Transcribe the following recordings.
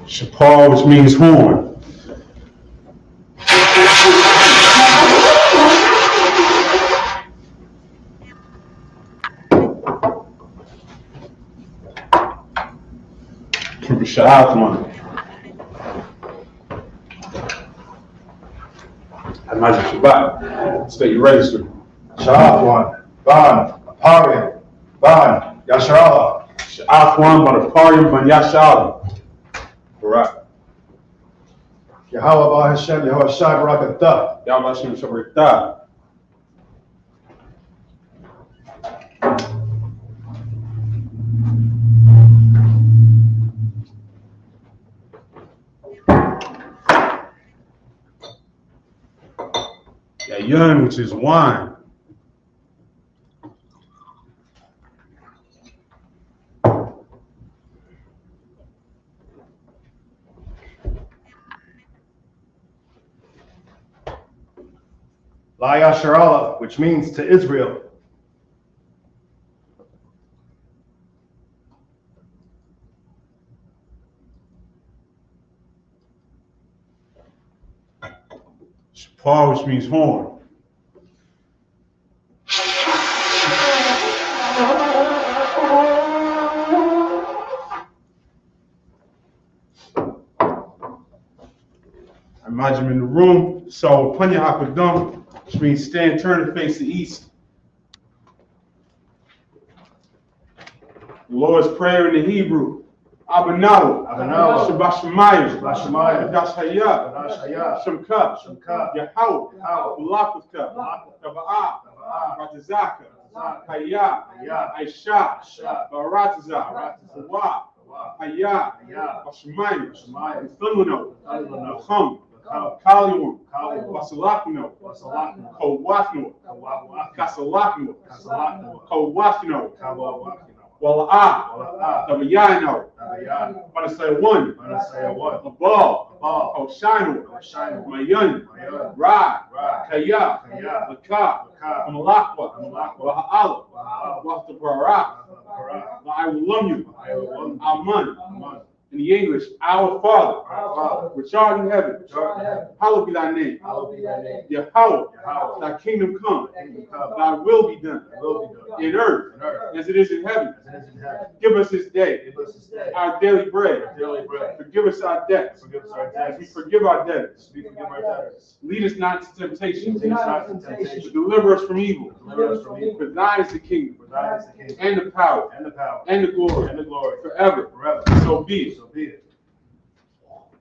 Shapar, which means horn. Sha'athman. Imagine Shabbat. State your register. Sha'athman, Ban, Aparian, Ban, Yasharala. Sha'athman, Aparian, Ban Yasharala. Correct. Yahweh Ba Hashem, Yahweh Shai Barakatah. Yahweh Hashem Shabbat. Yun, which is wine. La Yasharala, which means to Israel. Shapar, which means horn. Imagine in the room, so Panya Hakadam, which means stand, turn and face the east. The Lord's Prayer in the Hebrew. Abanaw, Shabbat Shemayim, Dash Hayah, Shemka, Yahweh, Balakutka, Taba'ah, Ratazaka, Hayah, Aisha, Barataza, Wa, Hayah, Bashemayim, Thunluno, Chum, Kalium, Basalakno, Kowakno, Kasalakno, Kowakno, Wala'ah, Tabayano, Banasaya one, Abal, Oshino, Mayan, Ra, Kaya, Laka, Amalakwa, Waha'ala, Wahtabara, I will love you, Aman. In the English, our Father, which art in heaven, hallowed be thy name. Yahweh, thy kingdom come, thy will be done, in earth as it is in heaven. Give us this day our daily bread. Forgive us our debts, as we forgive our debtors. Lead us not into temptation, but deliver us from evil. For thine is the kingdom, and the power, and the glory, forever. So be it.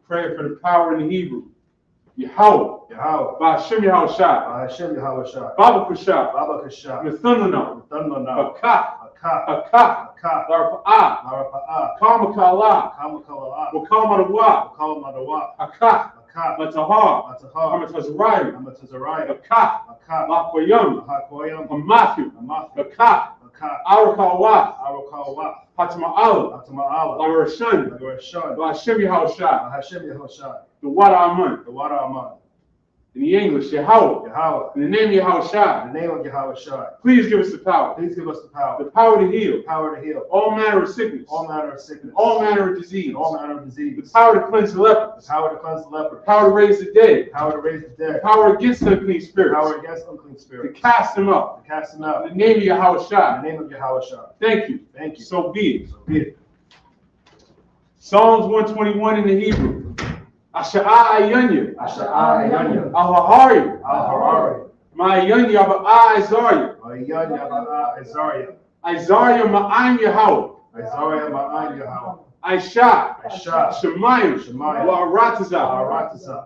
Pray for the power in the Hebrew. Yahweh, Ba'ashem Yahweh Shai, Baba Kushah, Methunlano, Hakah, Larafa'ah, Kamakala, Wakal Madawa, Hakah, Matahar, Hamatazariah, Hakah, Lakoyam, Hamathu, Hakah, Arakawah, Hatama'ala, Larashan, Ba'ashem Yahweh Shai, the water Aman. In the English, Yahweh. In the name of Yahweh Shai. Please give us the power. The power to heal. All manner of sickness. All manner of disease. The power to cleanse the leper. The power to raise the dead. The power against unclean spirits. To cast them up. In the name of Yahweh Shai. Thank you. So be it. Psalms 121 in the Hebrew. Asha'ah Ayanya. Al-Harari. Ma'ayanya Aba'ah Isaiah. Isaiah Ma'ayim Yahweh. Aisha. Shemayim. Wa'aratazah.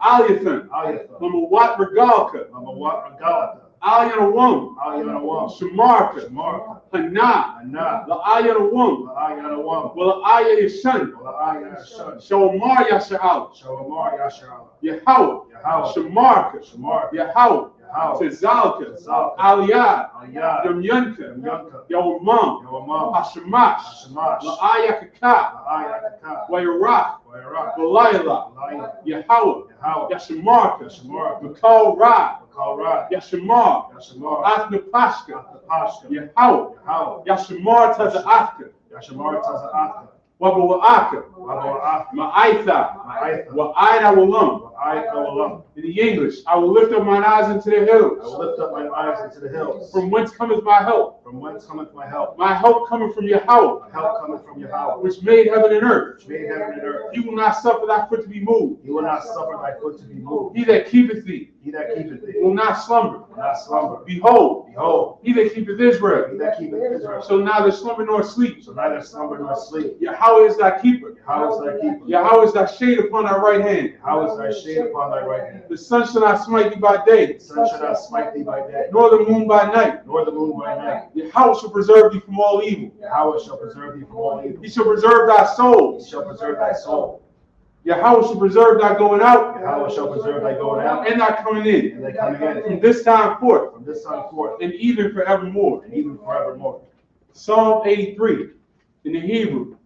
Aliyathan. Lamawat Regalka. Alyanawum. Shemarka. Hana. La'ayanawum. Wala'aya Yashan. Shawamar Yasha'al. Yahweh. Shemarka. Yahweh. Tezalka. Aliyah. Yamyanka. Yawamam. Hashemash. La'aya Kaka. Wayarach. Walayla. Yahweh. Yashamarka. Makal Ra. Yashamar, Athna Pashka, Yahweh, Yashamar Taza'atka, Wabawa'aka, Wabawa'aka, Ma'aitha, Ma'aitha, Wa'aida Walam. Wa'aita Walam. In the English, I will lift up mine eyes into the I hills. will lift up mine eyes into the hills. From whence cometh my help? From whence cometh my help? My help cometh from Yahweh, My help cometh from Yahweh, which made heaven and earth. which made heaven and earth. He will not suffer thy foot to be moved. He will not suffer thy foot to be moved. He that keepeth thee He that keepeth thee will not slumber. will not slumber. Behold, Behold, he that keepeth Israel he that keepeth Israel shall neither slumber nor sleep. shall neither slumber nor sleep. Yahweh is thy keeper. How is thy keeper? Yahweh is thy shade upon thy right hand. How is thy shade upon thy right hand? The sun shall not smite thee by day, The sun shall not smite thee by day, nor the moon by night. nor the moon by night. Yahweh shall preserve thee from all evil. Yahweh shall preserve thee from all evil. He shall preserve thy He soul. shall preserve thy soul. Yahweh shall preserve thy going out Yahweh shall preserve thy going out and thy coming in and thy coming from in this time forth from this time forth and even forevermore. and even forevermore. Psalm 83 in the Hebrew.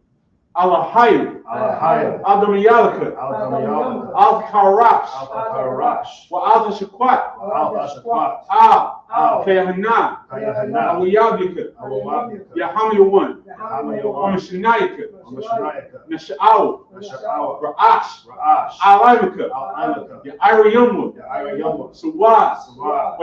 Alahayu, Alahayim, Adamiyalaka, Al-Damiyalaka, Al-Karash, Al-Karash, Wa-Al-Shakwat, Al-Ashaqat, Al, Kayahana, Kayahana, Awiyabika, Awawabika, Yahamiyawan, Yahamayawan, Amashinaika, Amashanaika, Nasha'aw, Nasha'awa, Ra'ash, Ra'ash, Alamika, Al-Amaka, Ya'irayumwa, Ya'irayumwa, Suwa, Suwa,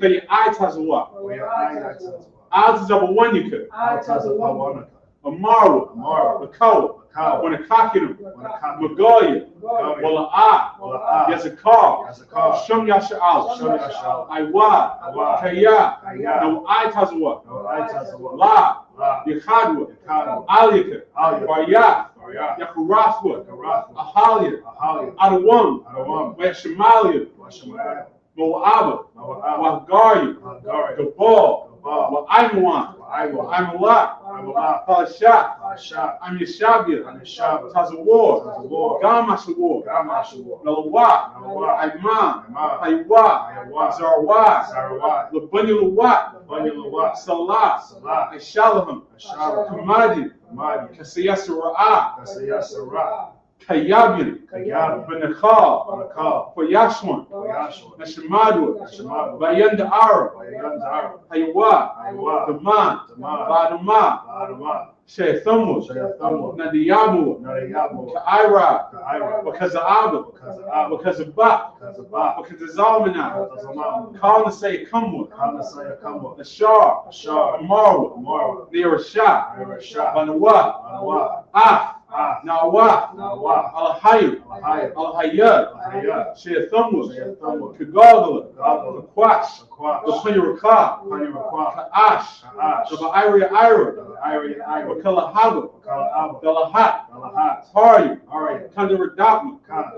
Wayafayatazawa, Waya'ayatazwa, Azabawanyika, Al-Tazapawanaka, Amara, Amara, Makawa, Makawa, Wanakakinum, Wanakaka, Magaya, Magaya, Wala'ah, Wala'ah, Yazakar, Yazakar, Shum Yasha'al, Shum Yasha'al, Iwa, Iwa, Kaya, Kaya, no Itazawa, Wa'ayatazwa, La, La, Yakadwa, Yakadwa, Alika, Aliyah, Barya, Barya, Yakuraswa, Karathwa, Ahalia, Ahaliah, Adawam, Adawam, Washamalia, Washamael, Moaba, Mawa'ab, Wahgaria, Hagari, Gabal, Gabal, Wa'aimawan, Wa'aimawan, Wa'aimalak, Wa'aimalak, Palashat, Ashat, Amyashabia, Amishab, Tazawar, Tazawar, Gamashawar, Gamashawar, Nalawat, Nalawat, Aiman, Aiman, Haywa, Ayawa, Zarwat, Sarawat, Labanyalawat, Banyalawat, Salah, Salah, Shalaham, Ashalaham, Kamadi, Hamadi, Kasayasara'ah, Kasayasarah, Kayabin, Kayab, Benakal, Barakal, Fayashwan, Yashua, Nashamadwa, Shemadu, Bayanda Ara, Bayandar, Haywa, Aywa, Daman, Daman, Badama, Adama, Shaythamwa, Shayathamwa, Nadiyamu, Narayabu, Ka'ira, Ka'ira, because of Abba, Kaza'ab, because of Ba, Kazabah, because of Zalmanah, Kazamam, call to say Kamwa, Kamasaya Kamwa, Ashar, Ashar, Amarwa, Amara, Nearashah, Irashah, Banawa, Manawa, Ah, Ah, Nawa, Nawa, Alahayu, Alahayat, Alahayad, Alahayat, Shaythamwa, Shayathamwa, Kagadala, Kagadala, Kakwash, Akwash, Lapanyarakah, Panyarakwa, Ka'ash, Ka'ash, Ira, Ira, Ira, Wakalahaga, Kala'aba, Dalahat, Alahat, Hari, Arya, Kandaradapma, Khan,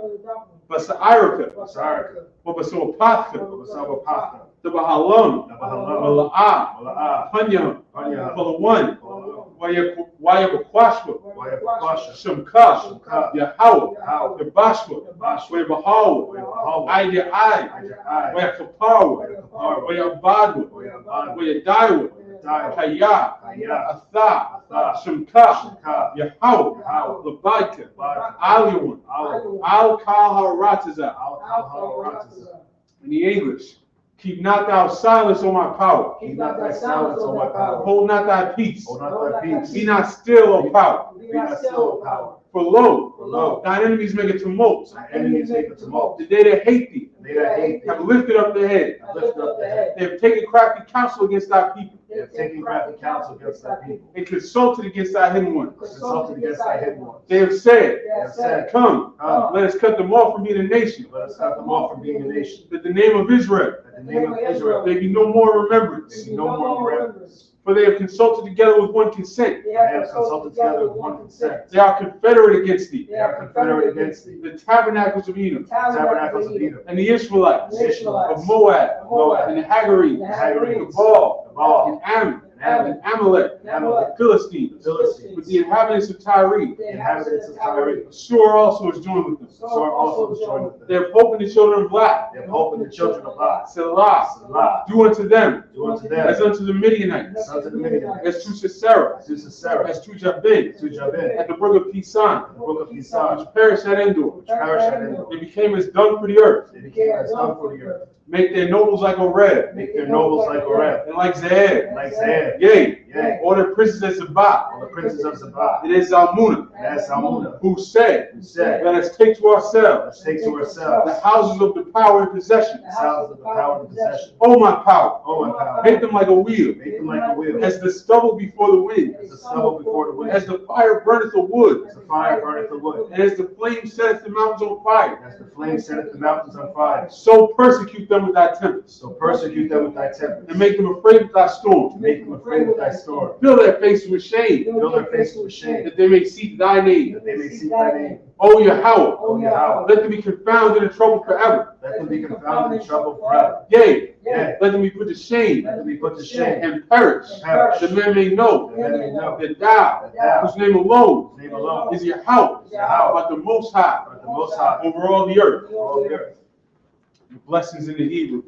Basairaka, Saraka, Babasopathka, Babasaba Patha, Dabahalam, Nabahalam, Mala'ah, Mala'ah, Panyam, Panya, Palawan, Palawan, Wayabakwashwa, Wayabakwasha, Shamkash, Shamka, Yahawa, Yahweh, Yabashwa, Bashwa, Wayabahawa, Wayabahawa, Aya Ai, Aja'ai, Wayakapawa, Wayakaparwa, Wayabadwa, Wayabad, Wayadaiwa, Daiwa, Kaya, Kaya, Atha, Atha, Shamka, Shamka, Yahawa, Yahweh, Labadka, Labadka, Aliwan, Aliwan, Al-Kaharatiza. Al-Kalharatiza. In the English, keep not thou silence on my power. Keep not thy silence, O my power. Hold not thy peace. Hold not thy peace. Be not still, O power. Be not still, O power. For lo, For lo, thine enemies make a tumult. thy enemies make a tumult. The day that hate thee And they that hate thee have lifted up their head. have lifted up their head. They have taken crafty counsel against thy people. They have taken crafty counsel against thy people. And consulted against thy hidden ones. Consulted against thy hidden ones. They have said, They have said, Come, Come, let us cut them off from being a nation. let us cut them off from being a nation. That the name of Israel That the name of Israel may be no more remembrance. may be no more remembrance. For they have consulted together with one consent. They have consulted together with one consent. They are confederate against thee. They are confederate against thee. The tabernacles of Edom, Tabernacles of Edom, and the Ishmaelites, the Ishmaelites, of Moab, Moab, and the Hagarenes, the Hagarenes, Gabal, Gabal, and Ammon, Ammon, and Amalek, and Amalek, the Philistines, the Philistines, with the inhabitants of Tyre. the inhabitants of Tyre. Assur also is joined with them. So also is joined with They them. have hope in the children of Black. They have hope in the children of Lot. Selah, Selah. do unto them Do unto as them unto the Midianites, as unto the Midianites, as to Sisera, as to Sisera, as to Jabin, to Jabin, at the brook of Pisan, the brook of Pisan, which perished at Endor. which perished at Endor. They became as dung for the earth. They became as dung for the earth. Make their nobles like Oreb. Make their nobles like Oreb. And like Zeeb. Like Zeeb. Yea. Yea. All the princes of Sabbath. All the princes of Sabbath. It is Zalmunna. And that's Zalmunna. Who said, Who said, let us take to ourselves let's take to ourselves the houses of the power and possession. the houses of the power and possession. O my power, Oh, my power. make them like a wheel, Make them like a wheel. as the stubble before the wind, As the stubble before the wind. as the fire burneth the wood, As the fire burneth the wood. and as the flame setteth the mountains on fire. As the flame setteth the mountains on fire. So persecute them with thy tempests, So persecute them with thy tempest. and make them afraid with thy storms. Make them afraid with thy storm. Fill their faces with shame, Fill their faces with shame. that they may seek thy name. That they may seek thy name. O Yahweh, O Yahweh. let them be confounded in trouble forever. Let them be confounded in trouble forever. Yea, Yea. let them be put to shame Let them be put to shame. and perish, Perish. that men may know That men may know that thou, that thou, whose name alone whose name alone is Yahweh, Yahweh, but the Most High, art the Most High over all the earth. over all the earth. The blessings in the Hebrew.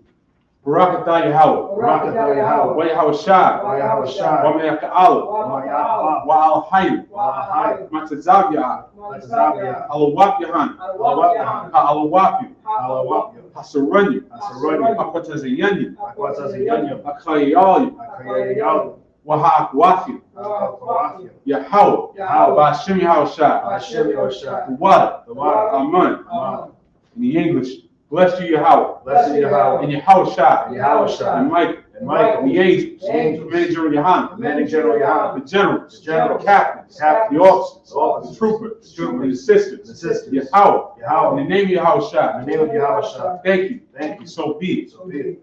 Barak atah Yahweh. Barak atah Yahweh. Wa Yahweh Shai. Wa Yahweh Shai. Wa Me'ach Allah. Wa Yahweh. Wa Al Hayim. Wa Hayim. Matzazav Yah. Matzazav Alawap Yahan. Alawap Yahan. Alawapyu. Alawapyu. Hasaranyu. Hasaranyu. Akwatazayanyu. Akwatazayanyu. Akayayu. Akayayalu. Wa Ha'akwafyu. Akawafyu. Yahweh. Yahweh. Ba'ashem Yahweh Shai. Hashem Yahushua. The water. The water. Amen. Amen. In the English, bless you Yahweh. Blessed Yahweh. And Yahweh Shai. And Yahweh Shai. And Michael. And Michael. The angels. The angels. Commanding General Yohanan. Commanding General Yohanan. The generals. The generals. The captains. Captains. The officers. The officers. The troopers. The troopers. And the assistants. The assistants. Yahweh. Yahweh. In the name of Yahweh In Shai. the name of Yahweh Shai. Thank you. Thank you. So be it. So be it.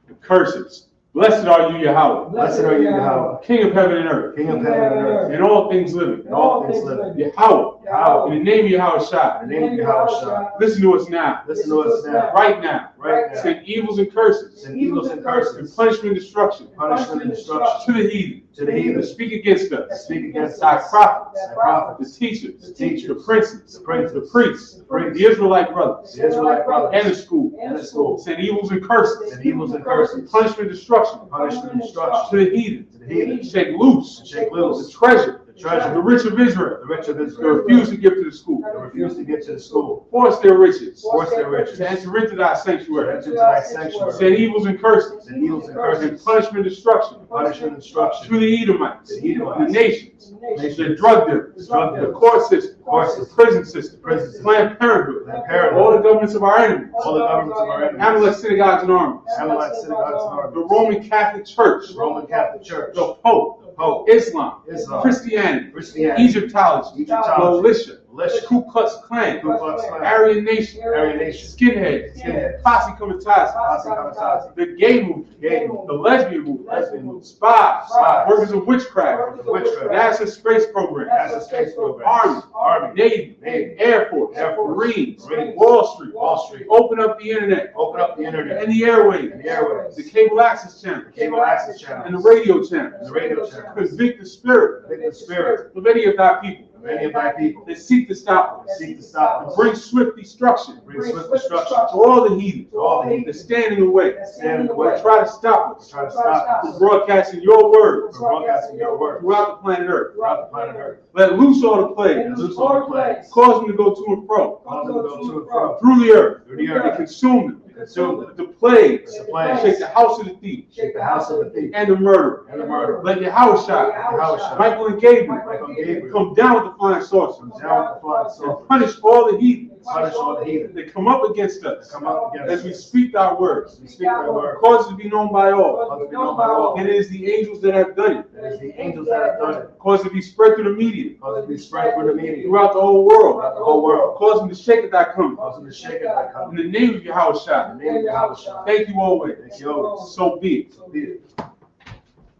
The curses. Blessed are you, Yahweh. Blessed are you, Yahweh. King of heaven and earth. King of heaven and earth. And all things living. And all things living. Yahweh. Yahweh. In the name of Yahweh Shai. In the name of Yahweh Shai. Listen to us now. Listen to us now. Right now. Right now. Send evils and curses. Send evils and And curses. punishment and destruction. Punishment and destruction. To the heathen. To the heathen. That speak against That us. speak against Thy us. prophets. Thy prophets. The teachers. The teachers. The princes. The princes. The priests. The priests. The Israelite brothers. The Israelite brothers. And the school. And the school. Send evils and curses. Send evils and curses. Punishment and destruction. Punishment and destruction. To the heathen. To the heathen. Shake loose. And shake loose. The treasure. The treasure. The rich of Israel. The rich of They Israel. refuse to give to the school. They refuse to get to the school. Force their riches. Force their riches. To enter into thy To sanctuary. enter into thy sanctuary. Send evils and curses. Send evils and And curses. punishment and destruction. Punishment and destruction. To the Edomites. To the Edomites. The nations. Nations. The drug dealers. Drug The dealers. court system. Court The system. prison system. Prison system. Planned Parenthood. Planned Parenthood. All the governments of our enemies. All the governments of our enemies. Amalek synagogues and armies. Amalek synagogues and armies. The Roman Catholic Church. The Roman Catholic Church. The Pope. The Pope. Islam. Islam. Christianity. Christianity. Egyptology. Egyptology. Militia. Militia. Ku Klux Klan. Ku Klux Klan. Aryan Nation. Aryan Nation. Skinheads. Skinheads. Posse Comitatus. Posse Comitatus. The gay movement. Gay movement. The lesbian movement. Lesbian movement. Spies. Spies. Workers of witchcraft. Workers of witchcraft. NASA space program. NASA space program. Army. Army. Navy. Navy. Air Force. Air Force. Marines. Marines. Wall Street. Wall Street. Open up the internet. Open up the internet. And the airwaves. And the airwaves. The cable access channel. The cable access channel. And the radio channel. And the radio channel. Convict the spirit Convict the spirit of any of thy people of any of thy people that seek to stop us. seek to stop And us. bring swift destruction Bring swift destruction to all the heathen to all the heathen that stand in the way. stand in the way. That try to stop us Try to stop from us broadcasting your word from broadcasting your word throughout the planet Earth. throughout the planet Earth. Let loose all the plagues. And loose all the plagues. Cause them to go to and fro Cause them to go to and fro through the earth through the and earth. consume them. Consume them. The plagues The plagues. shake the house of the thief Shake the house of the thief and the murderer. and the murderer. Let Yahweh Shai, Yahushua. Michael and Gabriel Michael and Gabriel. come down with the flying saucers Come down with the flying and sword. punish all the heathen Punish all the heathen that come up against us that come up against as we us. speak thy words. We speak thy word. Cause it to be known by all. Cause it to be known by all. And it is the angels that have done it. It is the angels that have done it. Cause it to be spread through the media Cause it to be spread through the media throughout the whole world. throughout the whole world. Cause them to shake at thy coming. Cause them to shake at thy In coming. the name of Yahweh Shai. In the name of Yahushua. Thank you always. Thank you always. So be it. So be it.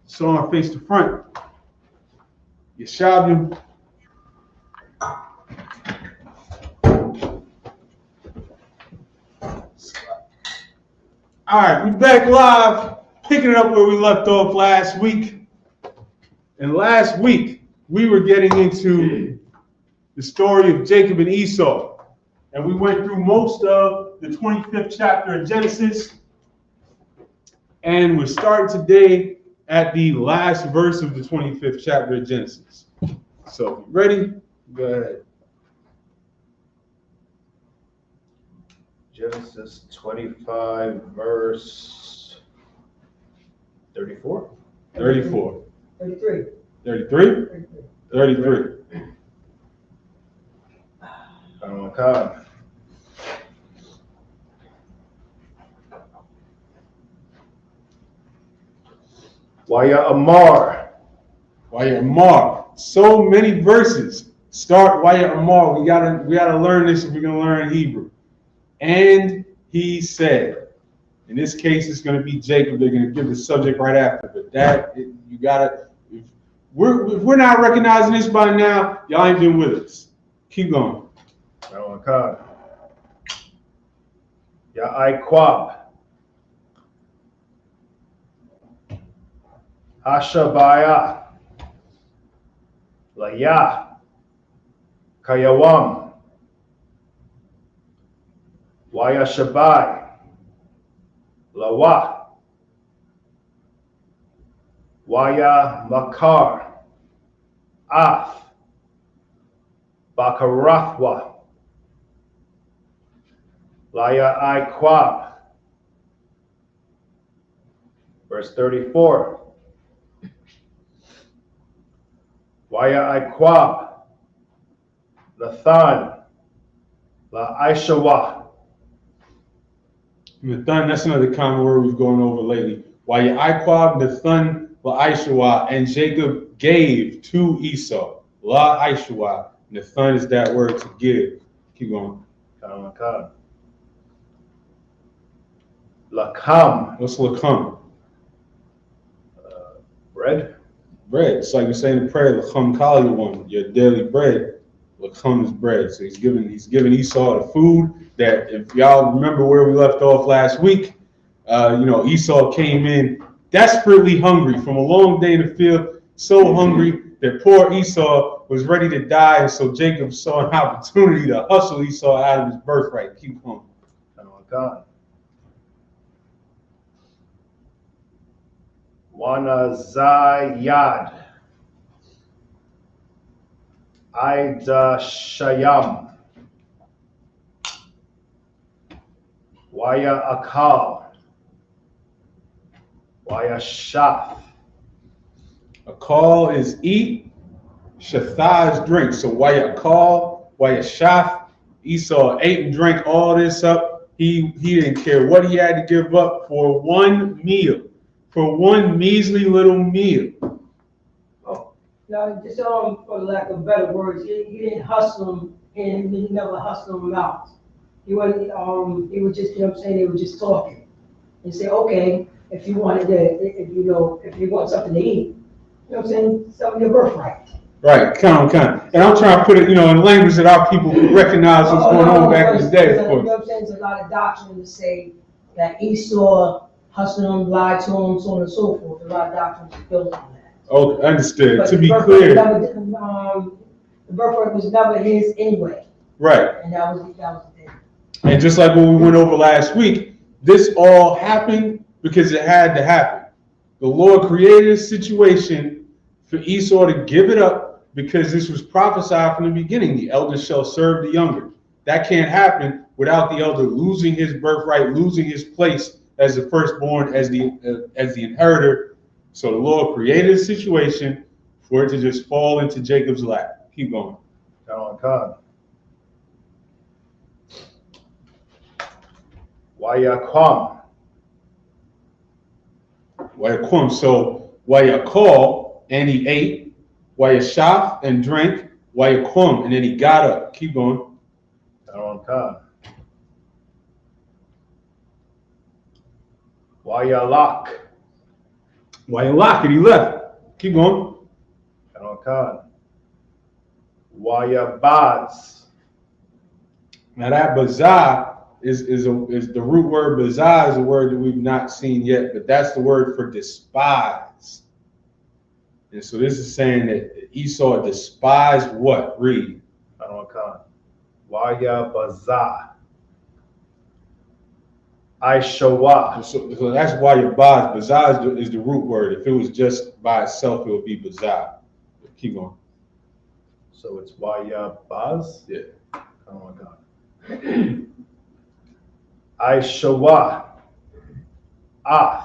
So on face to front. Yeshavim. All right, we're back live, picking it up where we left off last week. And last week, we were getting into the story of Jacob and Esau. And we went through most of the 25th chapter of Genesis. And we're starting today at the last verse of the 25th chapter of Genesis. So, ready? Go ahead. Genesis 25, verse 34. 34. 33. 33? 33. Okay. Waya Amar. Waya Amar. So many verses start Waya Amar. We gotta learn this if we're gonna learn Hebrew. And he said, in this case, it's gonna be Jacob. They're gonna give the subject right after. But you gotta. If we're not recognizing this by now, y'all ain't been with us. Keep going. Okay. Ya Aikwab. Hashabaya. Laya. Kayawam. Waya Shabai. Lawa. Waya Makar. Af. Bakarathwa. Laya Aikwab. Verse 34. Waya Aikwab. Nathan. La Aishawa. Nathan, that's another common word we've gone over lately. Waya Aikwab, Nathan, La Aishawa, and Jacob gave to Esau. La Aishawa. Nathan is that word to give. Keep going. Lakam. What's lakam? Bread. Bread. It's like we say in the prayer, lakam kali one, your daily bread. Lakam is bread. So he's giving Esau the food that, if y'all remember where we left off last week, Esau came in desperately hungry from a long day in the field, so hungry that poor Esau was ready to die, and so Jacob saw an opportunity to hustle Esau out of his birthright. Keep going. God. Wanazayad. Aida Shayam. Waya Akal. Waya Shaf. A call is eat, shatha is drink. So waya call, waya shaf. Esau ate and drank all this up. He didn't care what he had to give up for one meal, for one measly little meal. Now, just for lack of better words, he didn't hustle him, and he never hustled him out. He wasn't. He was just, they were just talking and say, okay, if you wanted to, if you want something to eat, something your birthright. Right, kind. And I'm trying to put it, in language that our people recognize what's going on back in the day. There's a lot of doctrine to say that Esau hustled him, lied to him, so on and so forth. A lot of doctrine is built on that. Okay, understood. But to be clear, the birthright was never his anyway. Right. And that was the thing. And just like what we went over last week, this all happened because it had to happen. The Lord created a situation for Esau to give it up because this was prophesied from the beginning. The elder shall serve the younger. That can't happen without the elder losing his birthright, losing his place as the firstborn, as the inheritor. So the Lord created a situation for it to just fall into Jacob's lap. Keep going. God. Wayakwam. Wayakwam. So Wayakal, and he ate. Wayashaf, and drank. Wayakwam, and then he got up. Keep going. God. Wayalak. Wayalak, and he left. Keep going. God. Wayabaz. Now that bazar is the root word. Bazar is a word that we've not seen yet, but that's the word for despise. And so this is saying that Esau despised what? Read. Wayabazah. Aishawa. So that's why your baz. Bazar is the root word. If it was just by itself, it would be bazar. Keep going. So it's Wayabaz? Yeah. God. Ishawa. Ath.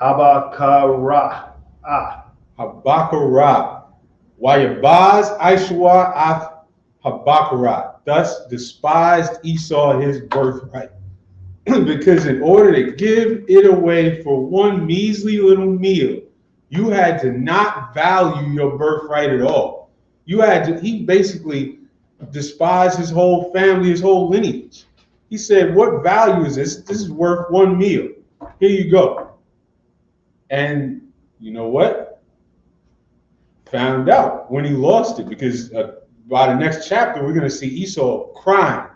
Habakara. Habakara. Wayabaz Aishwa Af Habakara. Thus despised Esau his birthright. Because in order to give it away for one measly little meal, you had to not value your birthright at all. He basically despised his whole family, his whole lineage. He said, what value is this? This is worth one meal. Here you go. And you know what? Found out when he lost it, because by the next chapter, we're going to see Esau crying.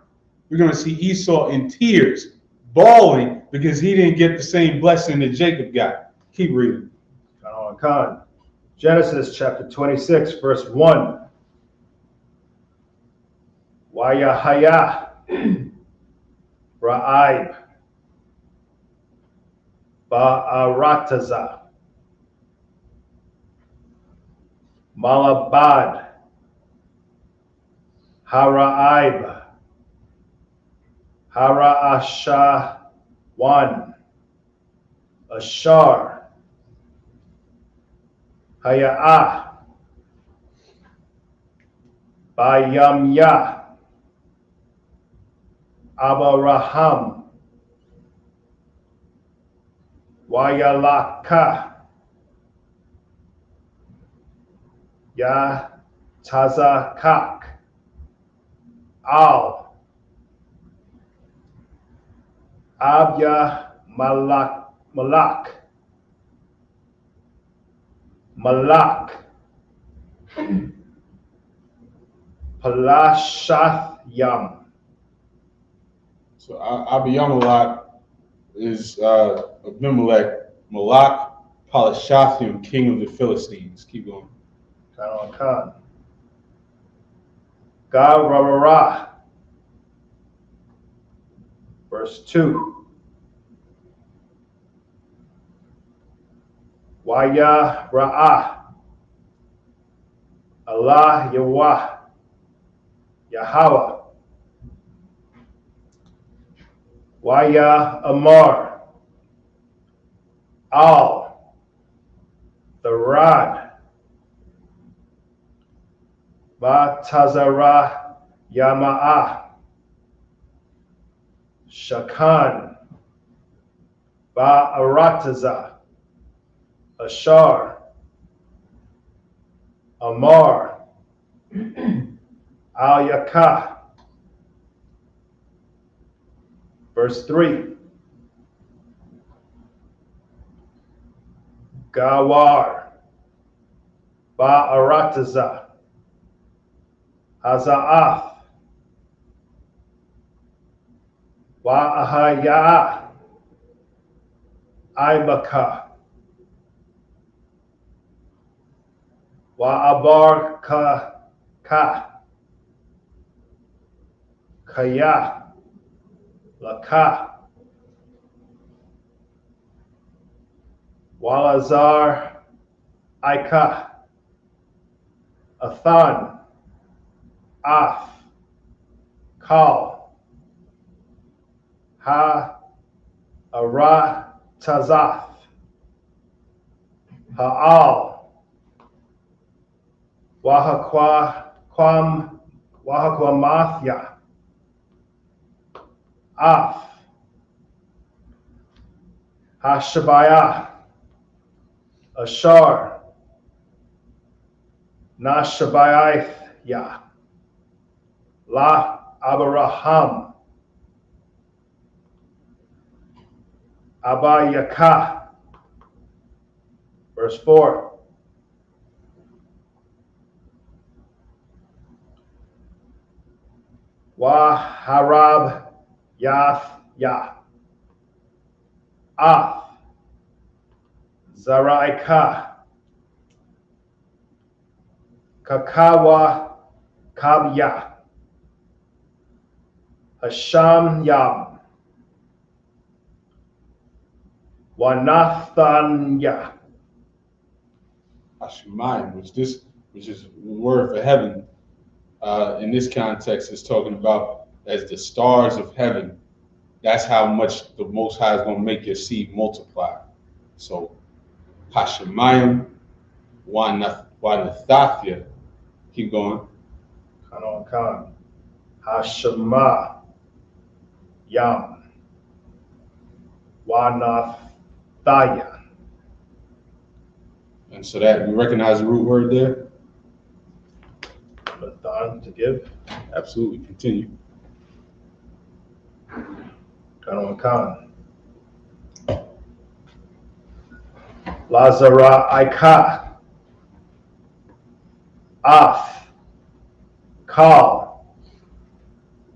We're going to see Esau in tears, bawling, because he didn't get the same blessing that Jacob got. Keep reading. Genesis chapter 26, verse 1. Wayahaya Ra'aib Ba'arataza Malabad Hara'aib Hara'ashawan Ashar Haya'ah Bayamya Abaraham Wayalaka Ya Tazakak Al Abya Malak Palashath Yam. So Abiyamalak is Abimelech, Malak, Palashathim, king of the Philistines. Keep going. Khan. Gararara. Verse 2. Waya Ra'ah. Allah Yahweh. Yahweh. Waya Amar. Al. The rod. Ba Tazara Yama'ah. Shakan. Ba Arataza. Ashar. Amar. Al Yakah. Verse 3. Gawar. Ba Arataza. Haza'ath. Wa Ahaya. Ibaka. Wa Abar Ka. Kaya. Laka. Walazar Ika. Athan. Af. Kal. Ha. Ara Tazath. Ha'al. Wahaqwamathya. Af. Hashabaya. Ashar. Nashabayithya. La Abraham. Abayaka. Verse 4. Wa Harab Yath Ya. Ath. Zaraika. Kakawa Kabya. Hasham Yam. Wanathanya. Hashemayim, which is the word for heaven. In this context, is talking about as the stars of heaven. That's how much the Most High is going to make your seed multiply. So, Hashemayim Wanathathia. Keep going. Khan. Hashema Yam Wanathaya. And so that, you recognize the root word there? Nathan, to give. Absolutely. Continue. Khan. Lazara Aika. Af. Kal.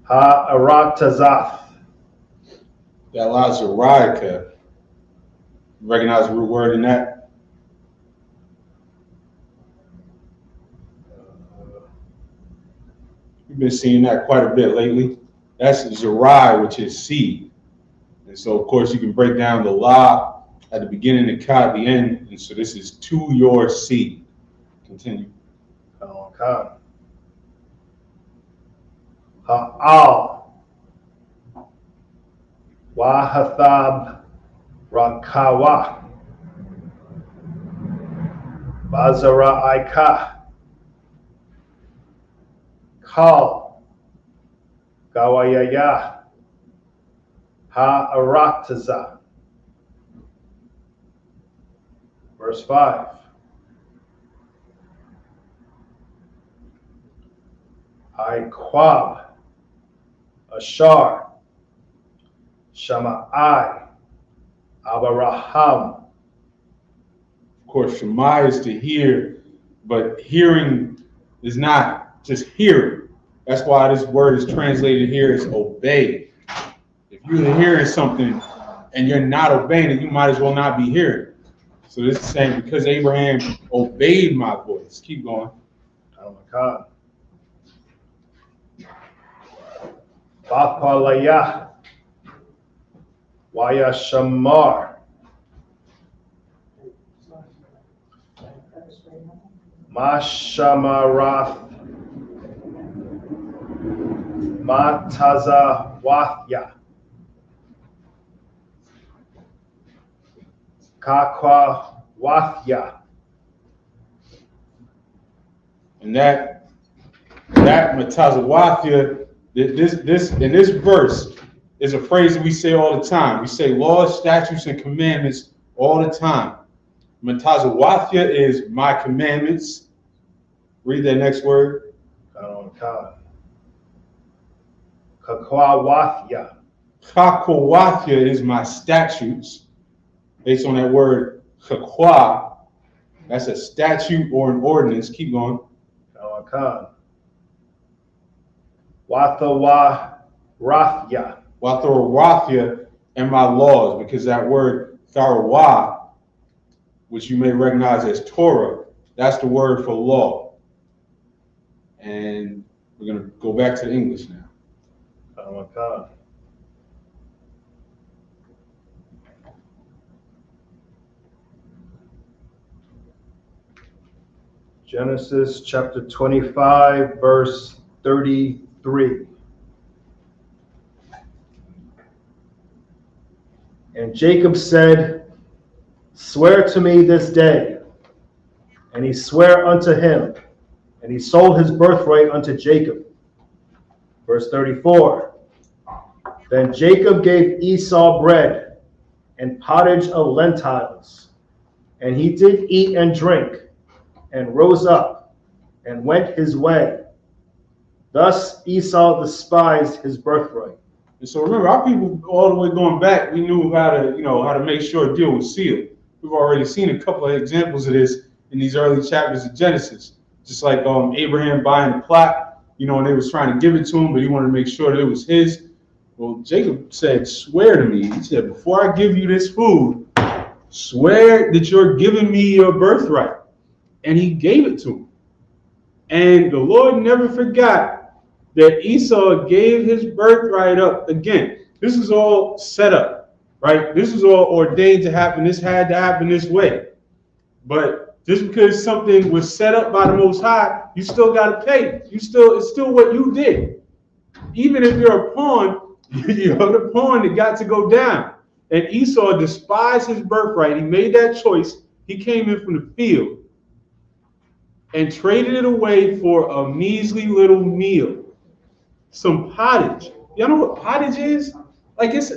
Ha-Aratazath. That Lazarika. You recognize the root word in that? We've been seeing that quite a bit lately. That's Zerai, which is seed. And so, of course, you can break down the La at the beginning and Ka at the end. And so this is to your seed. Continue. Khan. Ha'al. Wahathab Rakawa. Bazara Aika. Kal. Gawayaya. Ha-Arataza. Verse 5. Iquab. Ashar. Shama'ai. Abraham. Of course, Shema is to hear, but hearing is not just hearing. That's why this word is translated here as obey. If you're hearing something and you're not obeying it, you might as well not be hearing. So this is saying because Abraham obeyed my voice. Keep going. Oh my God. Bapalaya. Waya Shamar. Mashamarath. Matazawatya. Kakwawatya. And that Matazawatya, this in this verse is a phrase that we say all the time. We say laws, statutes, and commandments all the time. Matazawatya is my commandments. Read that next word. Kakwawatya. Kakawatya is my statutes. Based on that word kakwa, that's a statute or an ordinance. Keep going. Wathawathya. Wathawathya and my laws, because that word tharwa, which you may recognize as Torah, that's the word for law. And we're going to go back to the English now. Genesis chapter 25, verse 33. And Jacob said, swear to me this day. And he sware unto him, and he sold his birthright unto Jacob. Verse 34. Then Jacob gave Esau bread and pottage of lentils, and he did eat and drink, and rose up, and went his way. Thus Esau despised his birthright. And so remember, our people all the way going back, we knew how to make sure a deal was sealed. We've already seen a couple of examples of this in these early chapters of Genesis. Just like Abraham buying the plot, and they was trying to give it to him, but he wanted to make sure that it was his. Well, Jacob said, swear to me. He said, before I give you this food, swear that you're giving me your birthright. And he gave it to him. And the Lord never forgot that Esau gave his birthright up. Again, this is all set up, right? This is all ordained to happen. This had to happen this way. But just because something was set up by the Most High, you still got to pay. It's still what you did. even if you're a pawn, you're the pawn that got to go down. And Esau despised his birthright. He made that choice. He came in from the field and traded it away for a measly little meal, some pottage. Y'all know what pottage is? Like this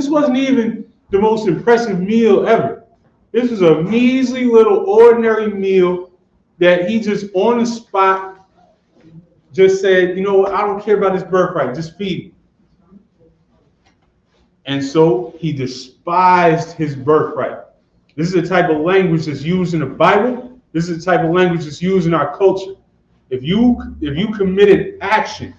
wasn't even the most impressive meal ever. This was a measly little ordinary meal that he just on the spot just said, you know what, I don't care about his birthright, just feed me. And so he despised his birthright. This is the type of language that's used in the Bible. This is the type of language that's used in our culture. If you committed action,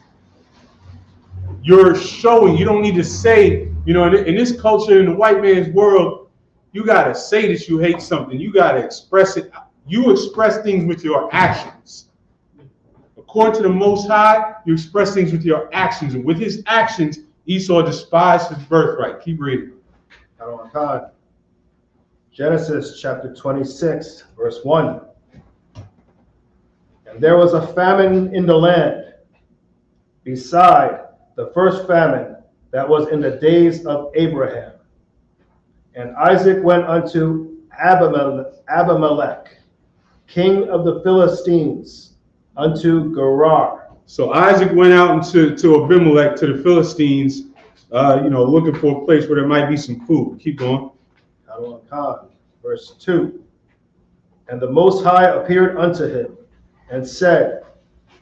you're showing. You don't need to say, you know, in this culture, in the white man's world, you got to say that you hate something. You got to express it. You express things with your actions. According to the Most High, you express things with your actions. And with his actions, Esau despised his birthright. Keep reading. Genesis chapter 26, verse 1. And there was a famine in the land, beside the first famine that was in the days of Abraham. And Isaac went unto Abimelech, king of the Philistines, unto Gerar. So Isaac went out to Abimelech, to the Philistines, looking for a place where there might be some food. Keep going. Verse 2. And the Most High appeared unto him, and said,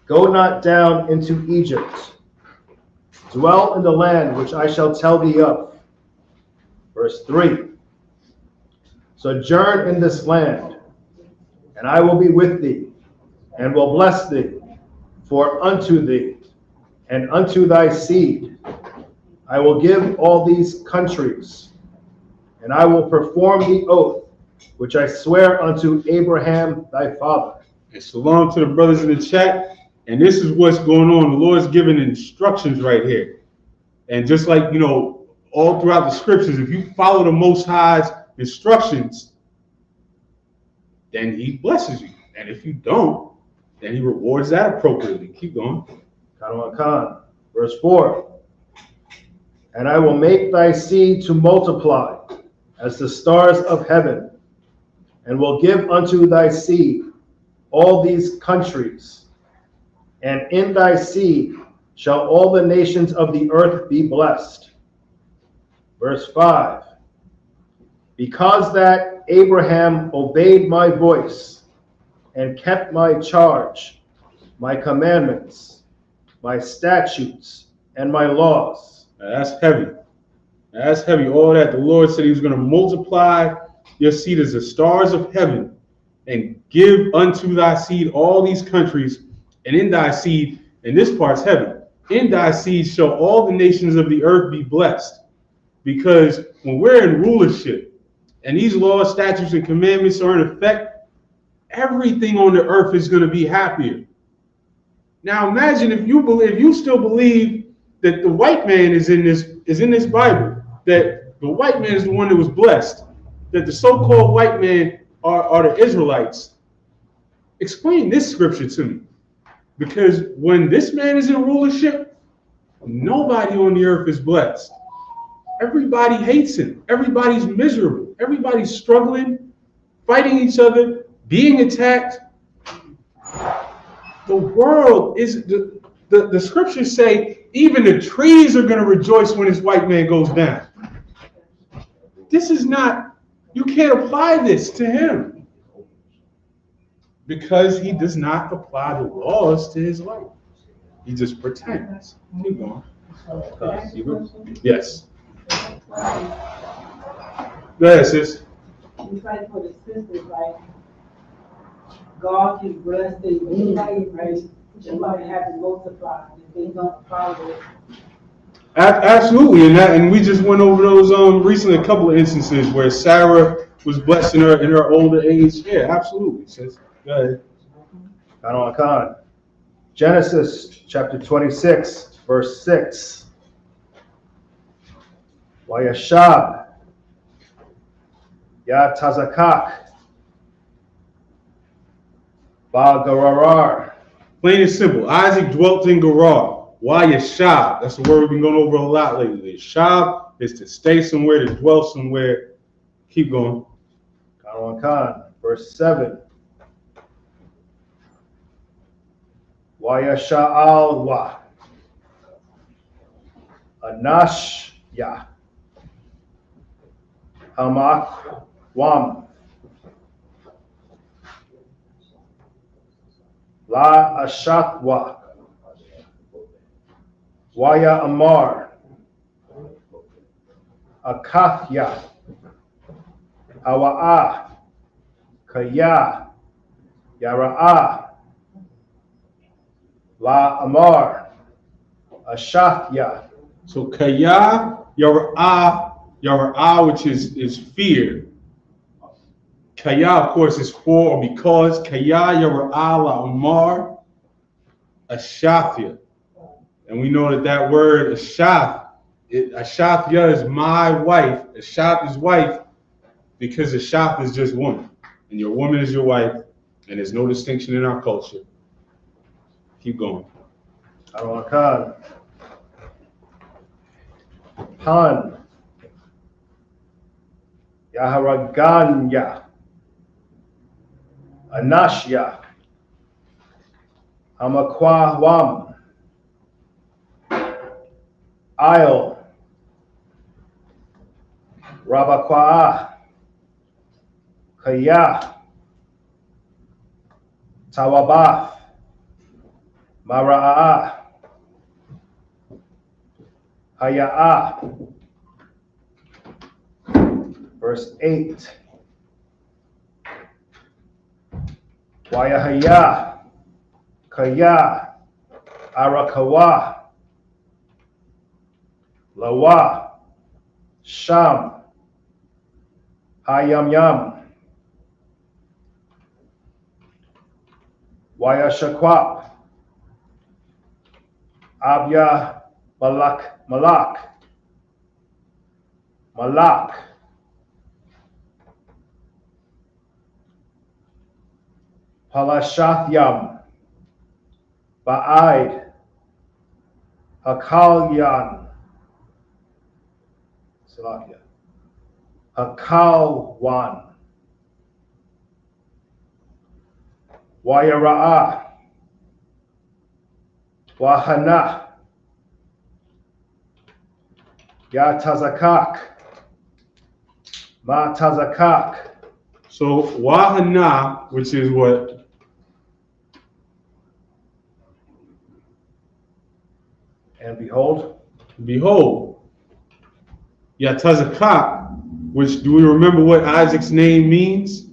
Go not down into Egypt. Dwell in the land which I shall tell thee of. Verse 3. Sojourn in this land, and I will be with thee, and will bless thee. For unto thee and unto thy seed I will give all these countries, and I will perform the oath which I swear unto Abraham thy father. And shalom to the brothers in the chat. And this is what's going on. The Lord's giving instructions right here. And just like, all throughout the scriptures, if you follow the Most High's instructions, then he blesses you. And if you don't, then he rewards that appropriately. Keep going. Verse 4. And I will make thy seed to multiply as the stars of heaven, and will give unto thy seed all these countries, and in thy seed shall all the nations of the earth be blessed. Verse 5. Because that Abraham obeyed my voice, and kept my charge, my commandments, my statutes, and my laws. Now that's heavy. That's heavy. All that the Lord said he was going to multiply your seed as the stars of heaven, and give unto thy seed all these countries, and in thy seed, and this part's heavy, in thy seed shall all the nations of the earth be blessed. Because when we're in rulership, and these laws, statutes, and commandments are in effect, everything on the earth is going to be happier. Now imagine if you still believe that the white man is in this Bible, that the white man is the one that was blessed, that the so-called white man are the Israelites. Explain this scripture to me. Because when this man is in rulership, nobody on the earth is blessed. Everybody hates him. Everybody's miserable. Everybody's struggling, fighting each other, being attacked. The world is, the scriptures say, even the trees are going to rejoice when this white man goes down. This is not, you can't apply this to him, because he does not apply the laws to his life. He just pretends. Keep going. Yes. Go ahead, sis. It's like for the sisters, like God can bless the anybody, right? Somebody have to multiply if they don't follow it. Absolutely, and we just went over those recently, a couple of instances where Sarah was blessed in her older age. Yeah, absolutely, sis. Go ahead. Genesis chapter 26, verse 6. Vayashab Yatazakak Ba Gerar. Plain and simple. Isaac dwelt in Gerar. Why yashab? That's the word we've been going over a lot lately. Yashab is to stay somewhere, to dwell somewhere. Keep going. Khan, verse 7. Wa yasha'al wa. Anash ya. Hamak wam. La ashatwa. Waya amar. Akathya. Hawa'a. Kaya. Yara'a. La amar. Ashathya. So kaya yara'ah, which is fear. Kaya, of course, is for or because. Kaya yara'ah la umar ashafia. And we know that word ashafia is my wife. Ashaf is wife because ashaf is just woman. And your woman is your wife. And there's no distinction in our culture. Keep going. Arakan. Han. Yaharaganya. Anashya. Hamakwahwam. Aisle. Rabakwaa. Kaya. Tawabath. Mara'a. Haya'a. Verse 8. Wayahaya. Kaya. Arakawa. Lawa. Sham. Hayam Yam. Wayashakwap. Abya Malak. Palashathyam. Ba'id. Hakalyan. Salakia. Hakalwan. Wayara'a. Wahana. Yatazakak. Matazakak. So wahana, which is what? And behold. Behold. Yatazakak, which, do we remember what Isaac's name means?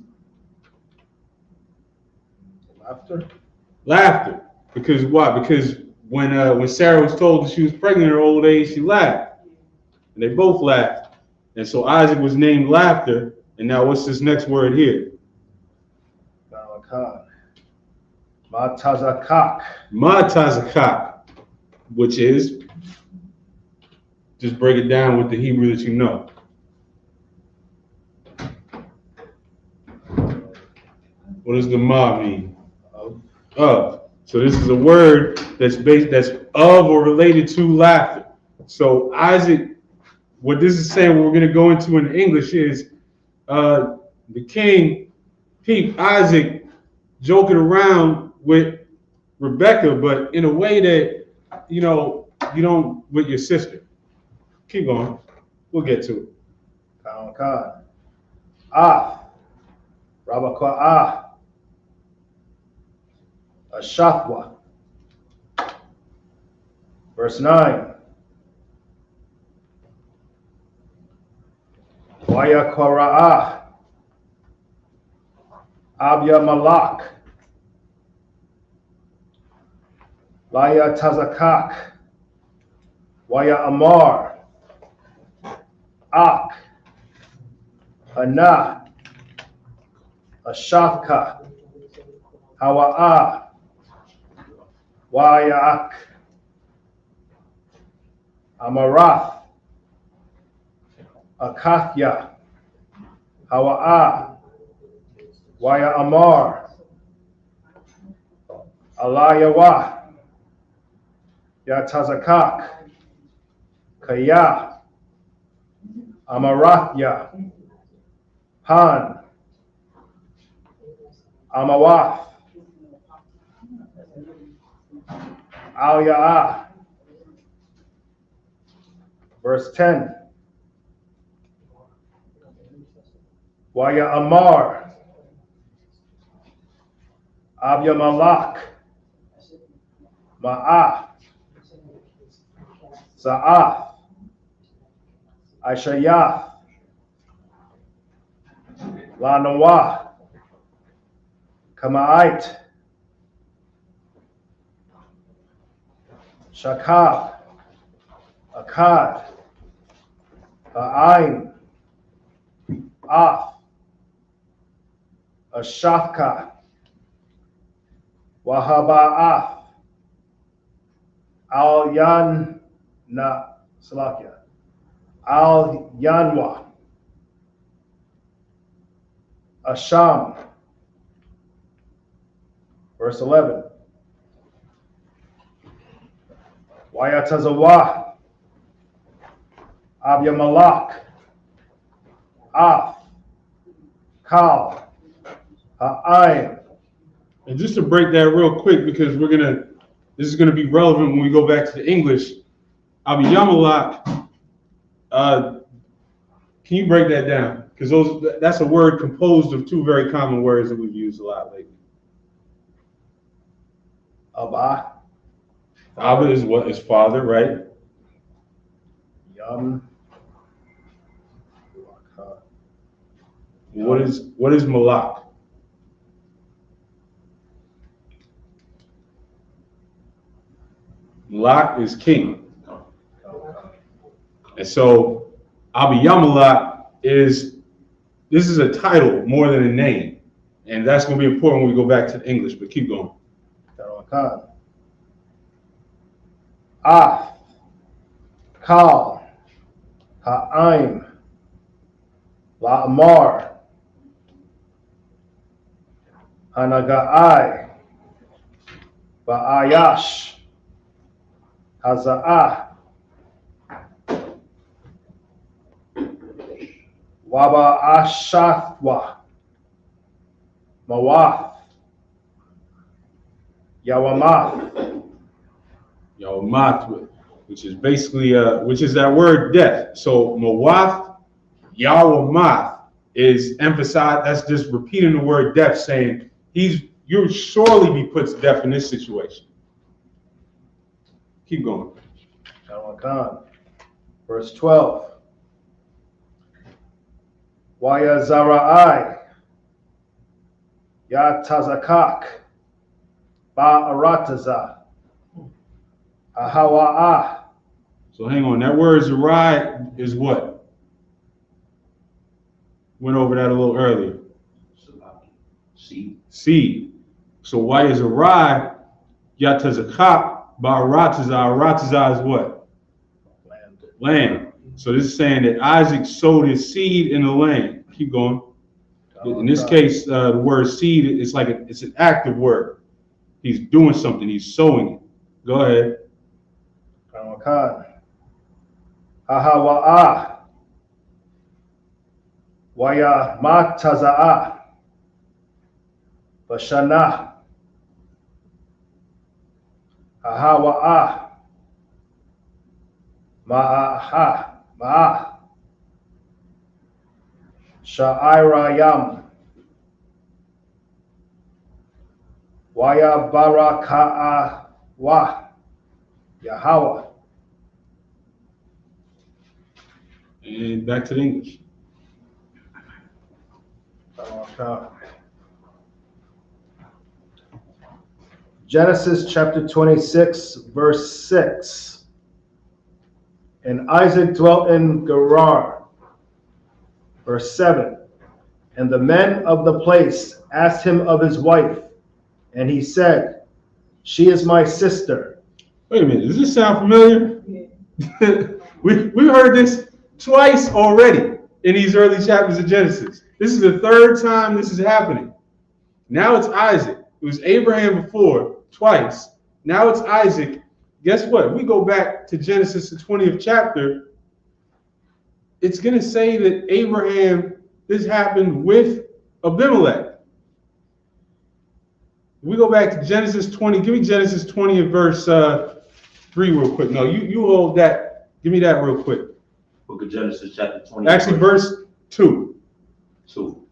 Laughter. Because why? Because when Sarah was told that she was pregnant in her old age, she laughed. And they both laughed. And so Isaac was named Laughter. And now what's this next word here? Matazakak, which is, just break it down with the Hebrew that you know. What does the ma mean? Of. So this is a word that's of or related to laughter. So Isaac, what this is saying, what we're going to go into in English is the king, Isaac, joking around with Rebecca, but in a way that, you don't with your sister. Keep going. We'll get to it. Rabakwa. Ashafwa. Verse 9. Waya Kora'ah. Abya Malak. Laya Tazakak. Waya Amar. Ak. Ana. Ashafka. Hawa'a. Wayak. Amarath. Akathya. Hawa'a. Waya Amar. Alayawa. Yatazakak, Kaya, Amarathya, Han, Amawath, Al-Ya'ah. Verse 10. Waya Amar, Abya Malak, Ma'ah, Za'ath, Aishayath, La Nawah, Kama'ait, Shakab, Akkad, Ha'ain, Af, Ashafka, Wahaba'af, Al-Yanwa, Asham. Verse 11. Wayatazawah, Abyamalak, Af, Kal, Ha'ain. And just to break that real quick, because this is gonna be relevant when we go back to the English. Abiyamalak, can you break that down? Because that's a word composed of two very common words that we've used a lot lately. Abba, Abba is what is father, right? Yam, What is Malak? Malak is king. And so Abiyamalak this is a title more than a name. And that's going to be important when we go back to the English, but keep going. Af, Kal, Ha'aim, La'amar, Hanaga'ai, Ba'ayash, Haza'ah, Waba'ashathwa, Mawath, Yawamath, Yawamath, which is basically which is that word death. So Mawath, Yawamath is emphasized. That's just repeating the word death, saying you'll surely be put to death in this situation. Keep going. Verse 12. Waya Zara'ai, Ya Tazakak, Ba'arataza, Ahawa'ah. So hang on, that word Zarai is what? Went over that a little earlier. Seed. So why is Zarai, Ya Tazakak, Ba'arataza, Arataza is what? Land. So this is saying that Isaac sowed his seed in the land. Keep going. In this case, the word seed is like it's an active word. He's doing something. He's sowing it. Go ahead. Ahawa'ah, Waya Mataza'ah, Bashanah, Ahawa'ah, Ma'ah, Sha'irayam, Waya Baraka'ah, Yahweh. And back to the English. Genesis chapter 26, verse 6. And Isaac dwelt in Gerar. Verse 7. And the men of the place asked him of his wife, and he said, She is my sister. Wait a minute, does this sound familiar? Yeah. we heard this twice already in these early chapters of Genesis. This is the third time this is happening. Now it's Isaac. It was Abraham before, twice. Now it's Isaac guess what? We go back to Genesis, the 20th chapter. It's going to say that Abraham, this happened with Abimelech. We go back to Genesis 20. Give me Genesis 20 and verse 3 real quick. No, you hold that. Give me that real quick. Book of Genesis chapter 20. Actually, verse 2. 2.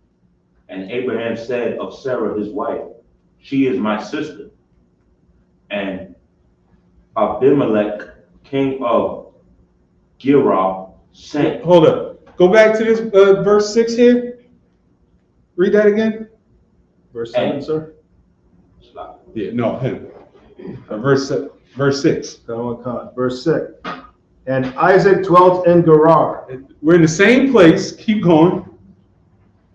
And Abraham said of Sarah his wife, she is my sister. And Abimelech, king of Gerar, sent. Hold up. Go back to this verse 6 here. Read that again. Verse 7, sir. Yeah, no, him. Verse 6. Verse 6. And Isaac dwelt in Gerar. We're in the same place. Keep going.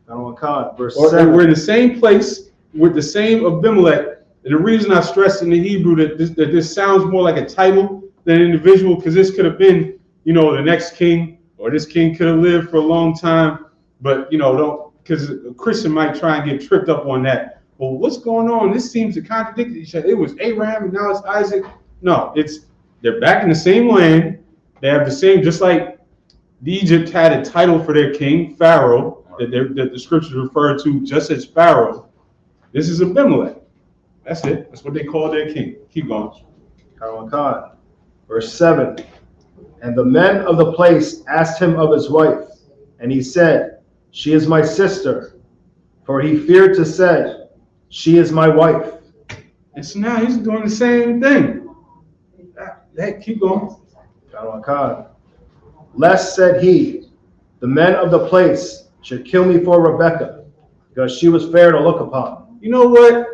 Verse 7. We're in the same place with the same Abimelech. And the reason I stressed in the Hebrew that this sounds more like a title than an individual, because this could have been, the next king, or this king could have lived for a long time. But, because a Christian might try and get tripped up on that. Well, what's going on? This seems to contradict each other. It was Abraham and now it's Isaac. No, they're back in the same land. They have the same, just like Egypt had a title for their king, Pharaoh, that the scriptures refer to just as Pharaoh. This is Abimelech. That's it. That's what they call their king. Keep going. Verse 7. And the men of the place asked him of his wife, and he said, she is my sister. For he feared to say, she is my wife. And so now he's doing the same thing. Keep going. Lest, said he, the men of the place should kill me for Rebekah, because she was fair to look upon. You know what?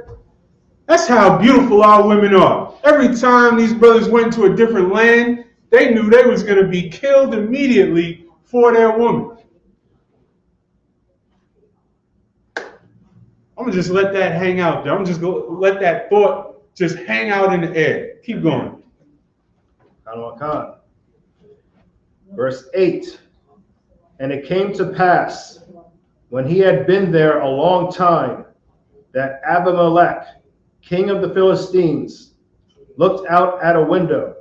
That's how beautiful our women are. Every time these brothers went to a different land, they knew they was going to be killed immediately for their woman. I'm going to just let that hang out there. I'm just going to let that thought just hang out in the air. Keep going. Verse 8. And it came to pass, when he had been there a long time, that Abimelech, king of the Philistines, looked out at a window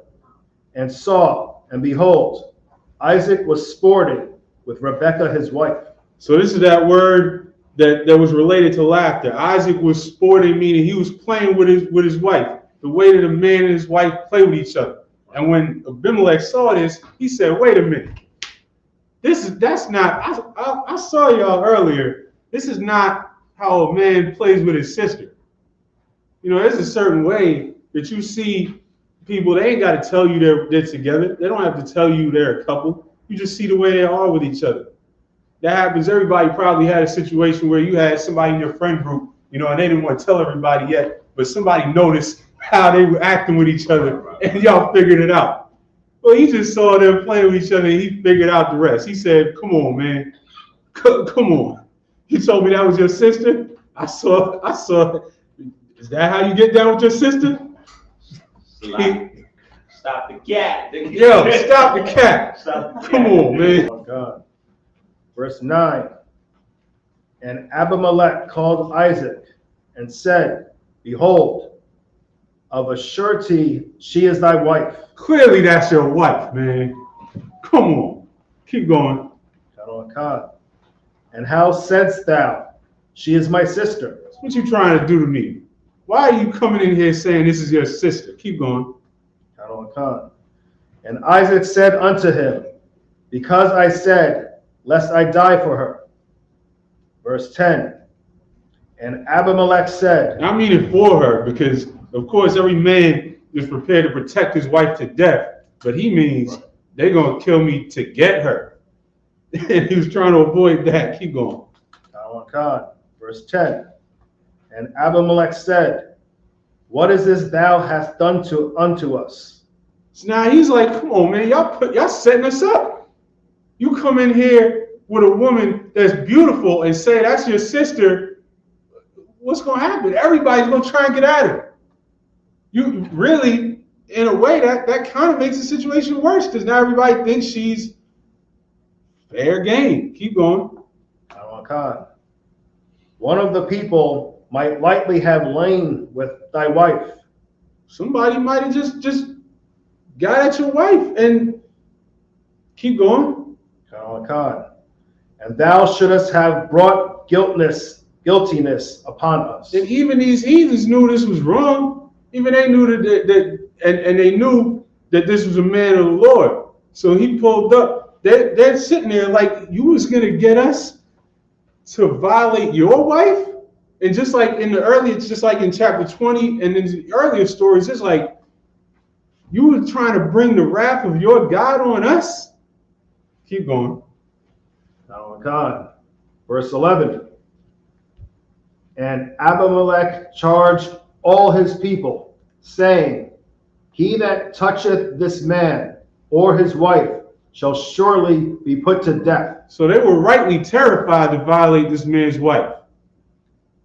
and saw, and behold, Isaac was sporting with Rebekah his wife. So this is that word that was related to laughter. Isaac was sporting, meaning he was playing with his wife, the way that a man and his wife play with each other. And when Abimelech saw this, he said, wait a minute. That's not, I saw y'all earlier. This is not how a man plays with his sister. There's a certain way that you see people, they ain't got to tell you they're together. They don't have to tell you they're a couple. You just see the way they are with each other. That happens. Everybody probably had a situation where you had somebody in your friend group, and they didn't want to tell everybody yet, but somebody noticed how they were acting with each other, and y'all figured it out. Well, he just saw them playing with each other, and he figured out the rest. He said, come on, man. Come on. You told me that was your sister? I saw. Is that how you get down with your sister? Stop the cat. Yo, stop the cat. Come on, man. Oh, God. Verse 9. And Abimelech called Isaac and said, behold, of a surety she is thy wife. Clearly that's your wife, man. Come on. Keep going. And how saidst thou, she is my sister? What you trying to do to me? Why are you coming in here saying this is your sister? Keep going. And Isaac said unto him, because I said, lest I die for her. Verse 10. And Abimelech said, I mean it for her, because of course every man is prepared to protect his wife to death, but he means they're going to kill me to get her. And he was trying to avoid that. Keep going. Verse 10. And Abimelech said, what is this thou hast done unto us? So now he's like, come on, man, y'all setting us up. You come in here with a woman that's beautiful and say that's your sister, what's going to happen? Everybody's going to try and get at her. You really, in a way, that kind of makes the situation worse, because now everybody thinks she's fair game. Keep going. One of the people might lightly have lain with thy wife. Somebody might have just got at your wife and keep going. And thou shouldest have brought guiltiness upon us. And even these heathens knew this was wrong. Even they knew and they knew that this was a man of the Lord. So he pulled up. They're sitting there like, you was going to get us to violate your wife? And just like in the earlier, just like in chapter 20 and in the earlier stories, it's like, you were trying to bring the wrath of your God on us? Keep going. God. Verse 11. And Abimelech charged all his people, saying, he that toucheth this man or his wife shall surely be put to death. So they were rightly terrified to violate this man's wife.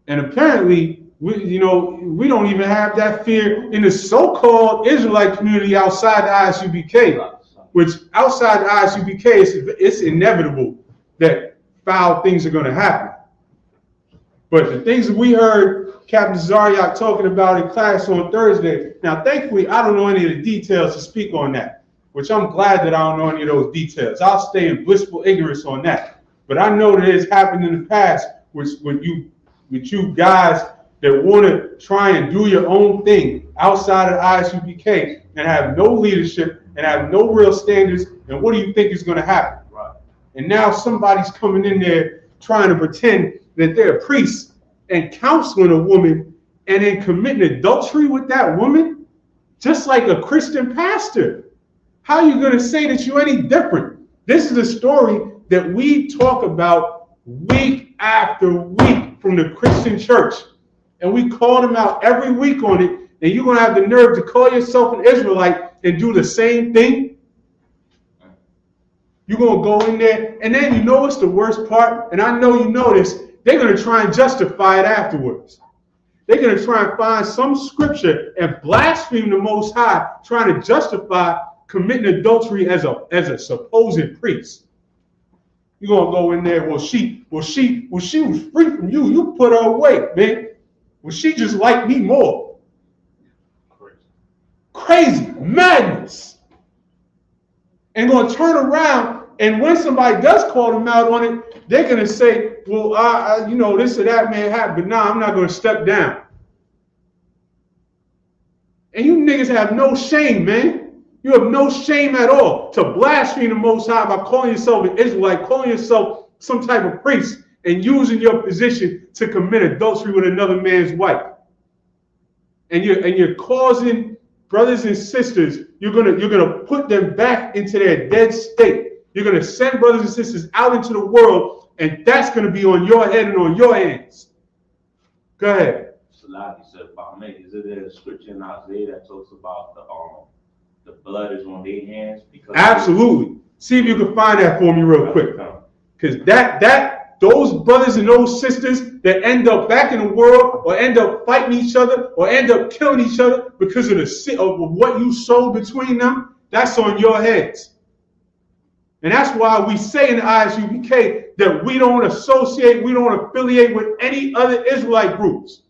And apparently, we don't even have that fear in the so-called Israelite community outside the Isupk, which outside the Isupk, it's inevitable that foul things are going to happen. But the things that we heard Captain Zaryak talking about in class on Thursday, now thankfully I don't know any of the details to speak on that, which I'm glad that I don't know any of those details. I'll stay in blissful ignorance on that. But I know that it's happened in the past with you guys that want to try and do your own thing outside of Isupk and have no leadership and have no real standards. And what do you think is going to happen? Right. And now somebody's coming in there trying to pretend that they're a priest and counseling a woman and then committing adultery with that woman, just like a Christian pastor. How are you going to say that you're any different? This is a story that we talk about week after week from the Christian church. And we call them out every week on it. And you're going to have the nerve to call yourself an Israelite and do the same thing? You're going to go in there. And then you know what's the worst part? And I know you know this. They're going to try and justify it afterwards. They're going to try and find some scripture and blaspheme the Most High, trying to justify committing adultery as a supposed priest. You're going to go in there, well, she was free from you. You put her away, man. Well, she just liked me more. Crazy, madness. And going to turn around, and when somebody does call them out on it, they're going to say, well, this or that may happen, but nah, I'm not going to step down. And you niggas have no shame, man. You have no shame at all to blaspheme the Most High by calling yourself an Israelite, calling yourself some type of priest, and using your position to commit adultery with another man's wife. And you're causing brothers and sisters, you're gonna put them back into their dead state. You're gonna send brothers and sisters out into the world, and that's gonna be on your head and on your hands. Go ahead. Salaki said about me. Is there a scripture in Isaiah that talks about the blood is on their hands? Because absolutely. See if you can find that for me real quick. Because those brothers and those sisters that end up back in the world or end up fighting each other or end up killing each other because of the sin of what you sowed between them, that's on your heads. And that's why we say in the Isupk that we don't associate, we don't affiliate with any other Israelite groups.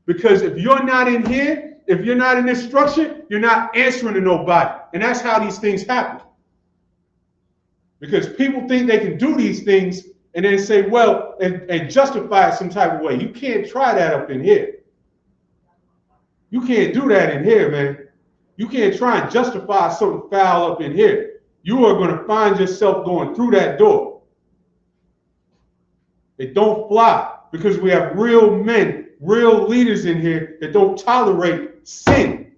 Because if you're not in here, if you're not in this structure, you're not answering to nobody. And that's how these things happen. Because people think they can do these things and then say, well, and justify it some type of way. You can't try that up in here. You can't do that in here, man. You can't try and justify something foul up in here. You are going to find yourself going through that door. It don't fly because we have real men, real leaders in here that don't tolerate sin.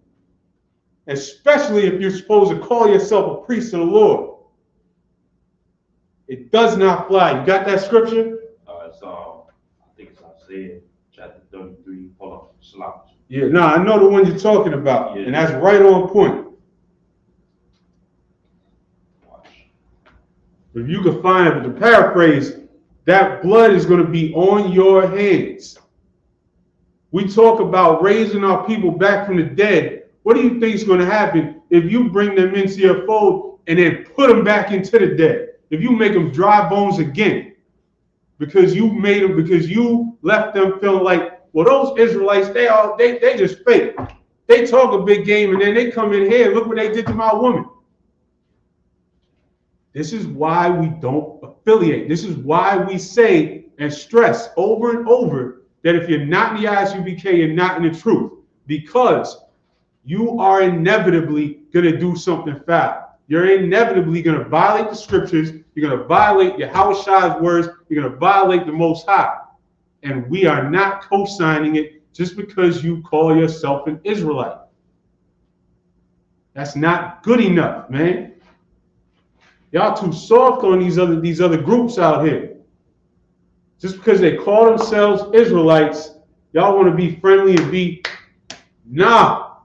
Especially if you're supposed to call yourself a priest of the Lord. It does not fly. You got that scripture? I think it's Isaiah chapter 33. Hold on, Salaki. Yeah, no, I know the one you're talking about, yeah. And that's right on point. Watch. If you can find it, but to paraphrase, that blood is going to be on your hands. We talk about raising our people back from the dead. What do you think is going to happen if you bring them into your fold and then put them back into the dead? If you make them dry bones again, because you left them feeling like, well, those Israelites, they just fake. They talk a big game and then they come in here and look what they did to my woman. This is why we don't affiliate. This is why we say and stress over and over that if you're not in the ISUBK, you're not in the truth, because you are inevitably going to do something foul. You're inevitably going to violate the scriptures. You're going to violate Yahweh Shai's words. You're going to violate the Most High. And we are not co-signing it just because you call yourself an Israelite. That's not good enough, man. Y'all too soft on these other groups out here. Just because they call themselves Israelites, y'all want to be friendly and be, nah.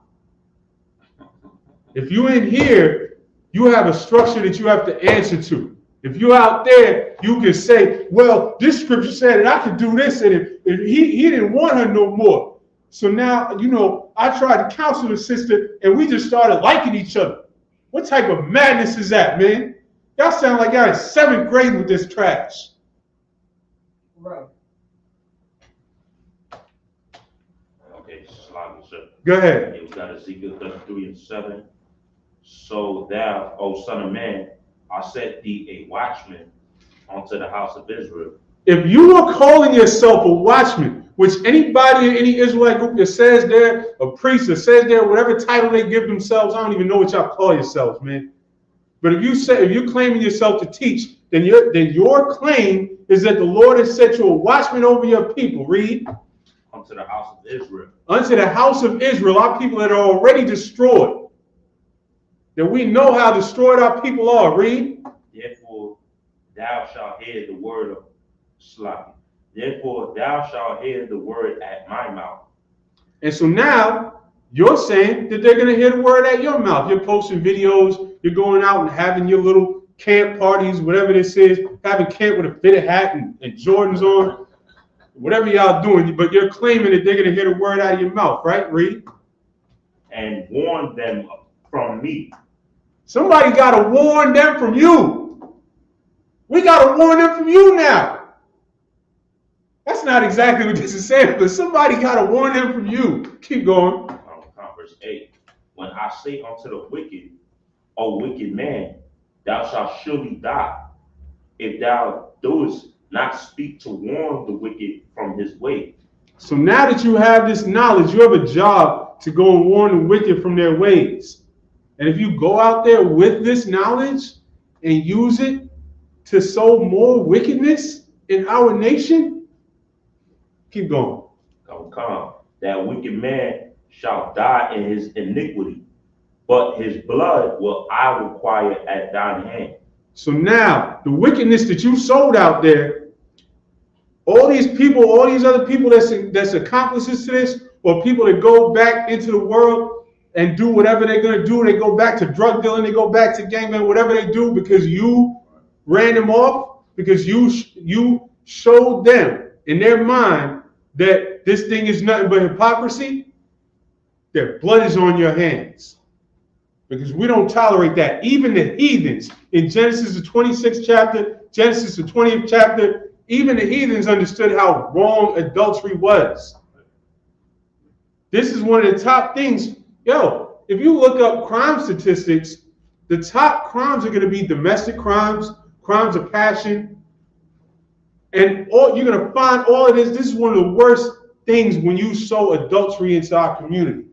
If you in here, you have a structure that you have to answer to. If you're out there, you can say, well, this scripture said that I could do this, and he didn't want her no more. So now, you know, I tried to counsel the sister, and we just started liking each other. What type of madness is that, man? Y'all sound like y'all in 7th grade with this trash. Right. Okay, Slavic, sir. Go ahead. We got Ezekiel 33:7. So thou, O son of man, I set thee a watchman unto the house of Israel. If you are calling yourself a watchman, which anybody in any Israelite group that says they're a priest or says they're whatever title they give themselves, I don't even know what y'all call yourselves, man. But if you're claiming yourself to teach, then your claim is that the Lord has set you a watchman over your people. Read. Unto the house of Israel. Unto the house of Israel, our people that are already destroyed. That we know how destroyed our people are. Read. Therefore thou shalt hear the word of Slavic. Therefore thou shalt hear the word at my mouth. And so now you're saying that they're going to hear the word at your mouth. You're posting videos. You're going out and having your little camp parties, whatever this is, having camp with a fitted hat and Jordans on, whatever y'all doing. But you're claiming that they're going to hear the word out of your mouth, right? Read. And warn them from me. Somebody got to warn them from you. We got to warn them from you now. That's not exactly what this is saying, but somebody got to warn them from you. Keep going. Verse 8. When I say unto the wicked, O wicked man, thou shalt surely die, if thou doest not speak to warn the wicked from his way. So now that you have this knowledge, you have a job to go and warn the wicked from their ways. And if you go out there with this knowledge and use it to sow more wickedness in our nation, keep going. Come. That wicked man shall die in his iniquity, but his blood will I require at thine hand. So now, the wickedness that you sowed out there, all these people, all these other people that's accomplices to this, or people that go back into the world and do whatever they're going to do, they go back to drug dealing, they go back to gangbang, whatever they do, because you ran them off, because you showed them in their mind that this thing is nothing but hypocrisy. Their blood is on your hands, because we don't tolerate that. Even the heathens in Genesis the 26th chapter, Genesis the 20th chapter, even the heathens understood how wrong adultery was. This is one of the top things. Yo, if you look up crime statistics, the top crimes are going to be domestic crimes, crimes of passion, and you're going to find all of this. This is one of the worst things when you sow adultery into our community.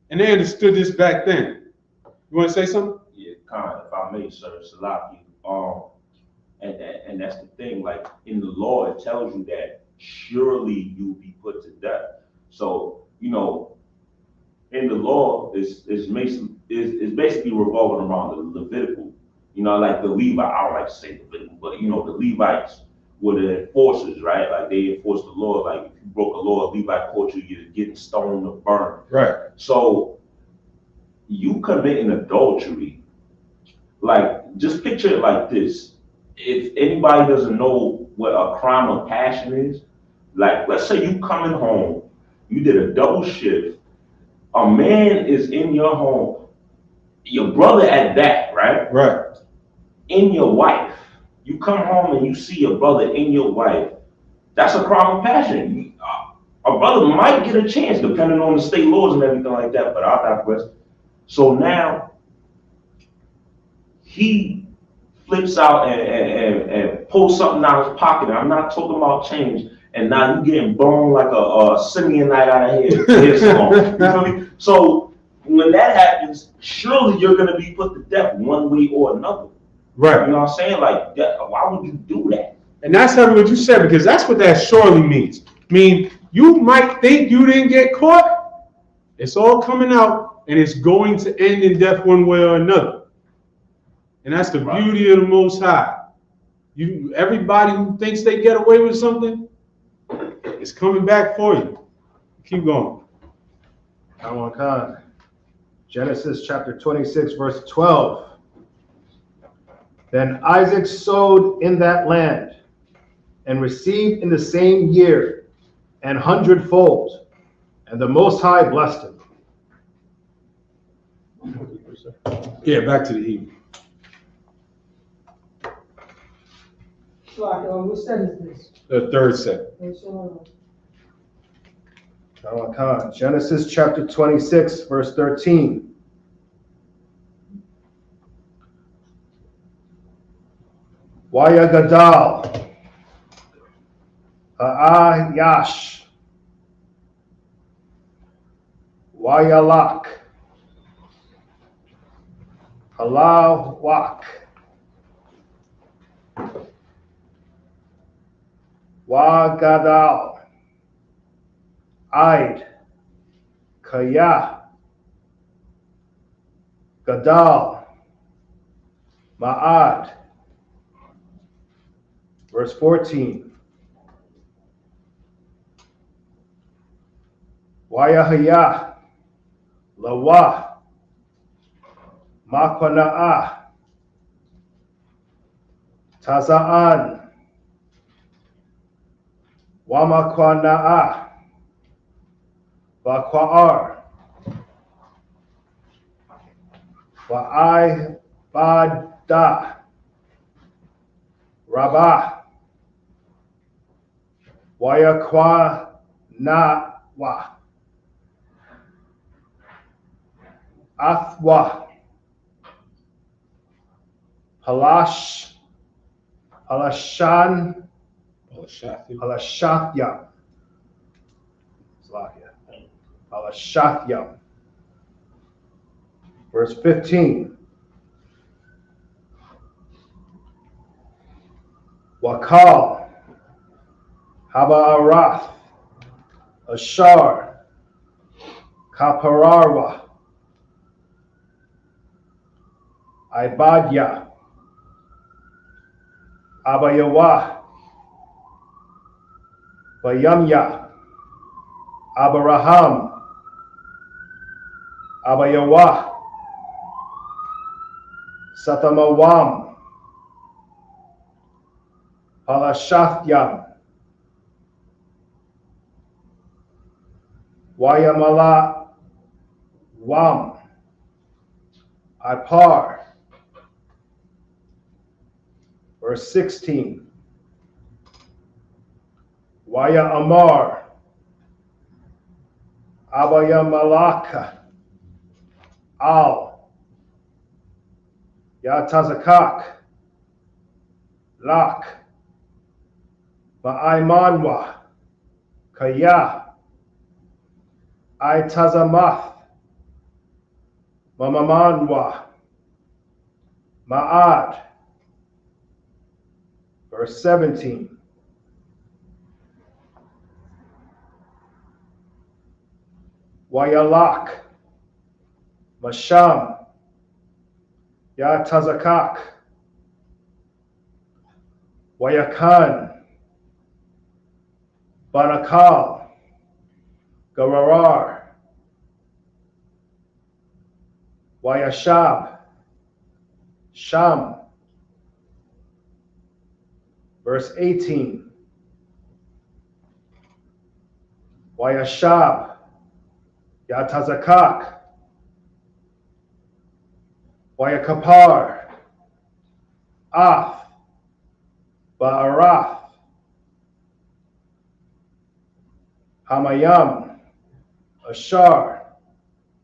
And they understood this back then. You want to say something? Yeah, if I may, sir, Salaki. And that's the thing. Like in the law, it tells you that surely you'll be put to death. So you know, in the law, is basically revolving around the Levitical. You know, like the Levite. I don't like to say Levitical, but you know, the Levites were the enforcers, right? Like they enforced the law. Like if you broke a law, a Levite caught you, you're getting stoned or burned. Right. So you committing adultery, like just picture it like this. If anybody doesn't know what a crime of passion is, like let's say you coming home, you did a double shift, a man is in your home, your brother at that, right? Right. In your wife. You come home and you see your brother in your wife. That's a crime of passion. A brother might get a chance depending on the state laws and everything like that, but I'll digress. So now he flips out and pulls something out of his pocket. And I'm not talking about change. And now you getting blown like a Simeon night out of here. You feel me? So when that happens, surely you're gonna be put to death one way or another. Right. You know what I'm saying? Like, why would you do that? And that's what you said, because that's what that surely means. I mean, you might think you didn't get caught. It's all coming out, and it's going to end in death one way or another. And that's the beauty of the Most High. Everybody who thinks they get away with something, it's coming back for you. Keep going. Genesis chapter 26, verse 12. Then Isaac sowed in that land and received in the same year an hundredfold, and the Most High blessed him. Yeah, back to the Hebrew. So, what set is this? The third set. Genesis chapter 26, verse 13. Wayagadal, Ha'ayash, Wayalak, Halawak, Wagadal, Aid, Kaya, Gadal, Ma'ad. Verse 14. Wayahaya, Lawa, Makwana'ah, Taza'an, Wamakwana'ah, Bakwa'ar, Wa'ai-bada, Rabah, Wayakwa-na-wa, Athwa, Halashan, Halashathya, Halashathya. Verse 15. Wakal, Haba'arath, Ashar, Kapararwa, Ibadya, Abayawa, Bayamya, Abraham, Abayawa, Satamawam, Palashathyam, Wayamala Wam, Ipar. Verse 16. Waya Amar, Abaya Malaka, Al, Yatazakak, Lak, Ma'aimanwa, Kaya, Aitazamath, Mamamanwa, Ma'ad. Verse 17. Wayalak, Masham, Yatazakak, Wayakan, Banakal, Gararar, Wayashab, Sham. Verse 18. Wayashab, Yatazakak, Wayakapar, Af, Ba'arath, Hamayam, Ashar,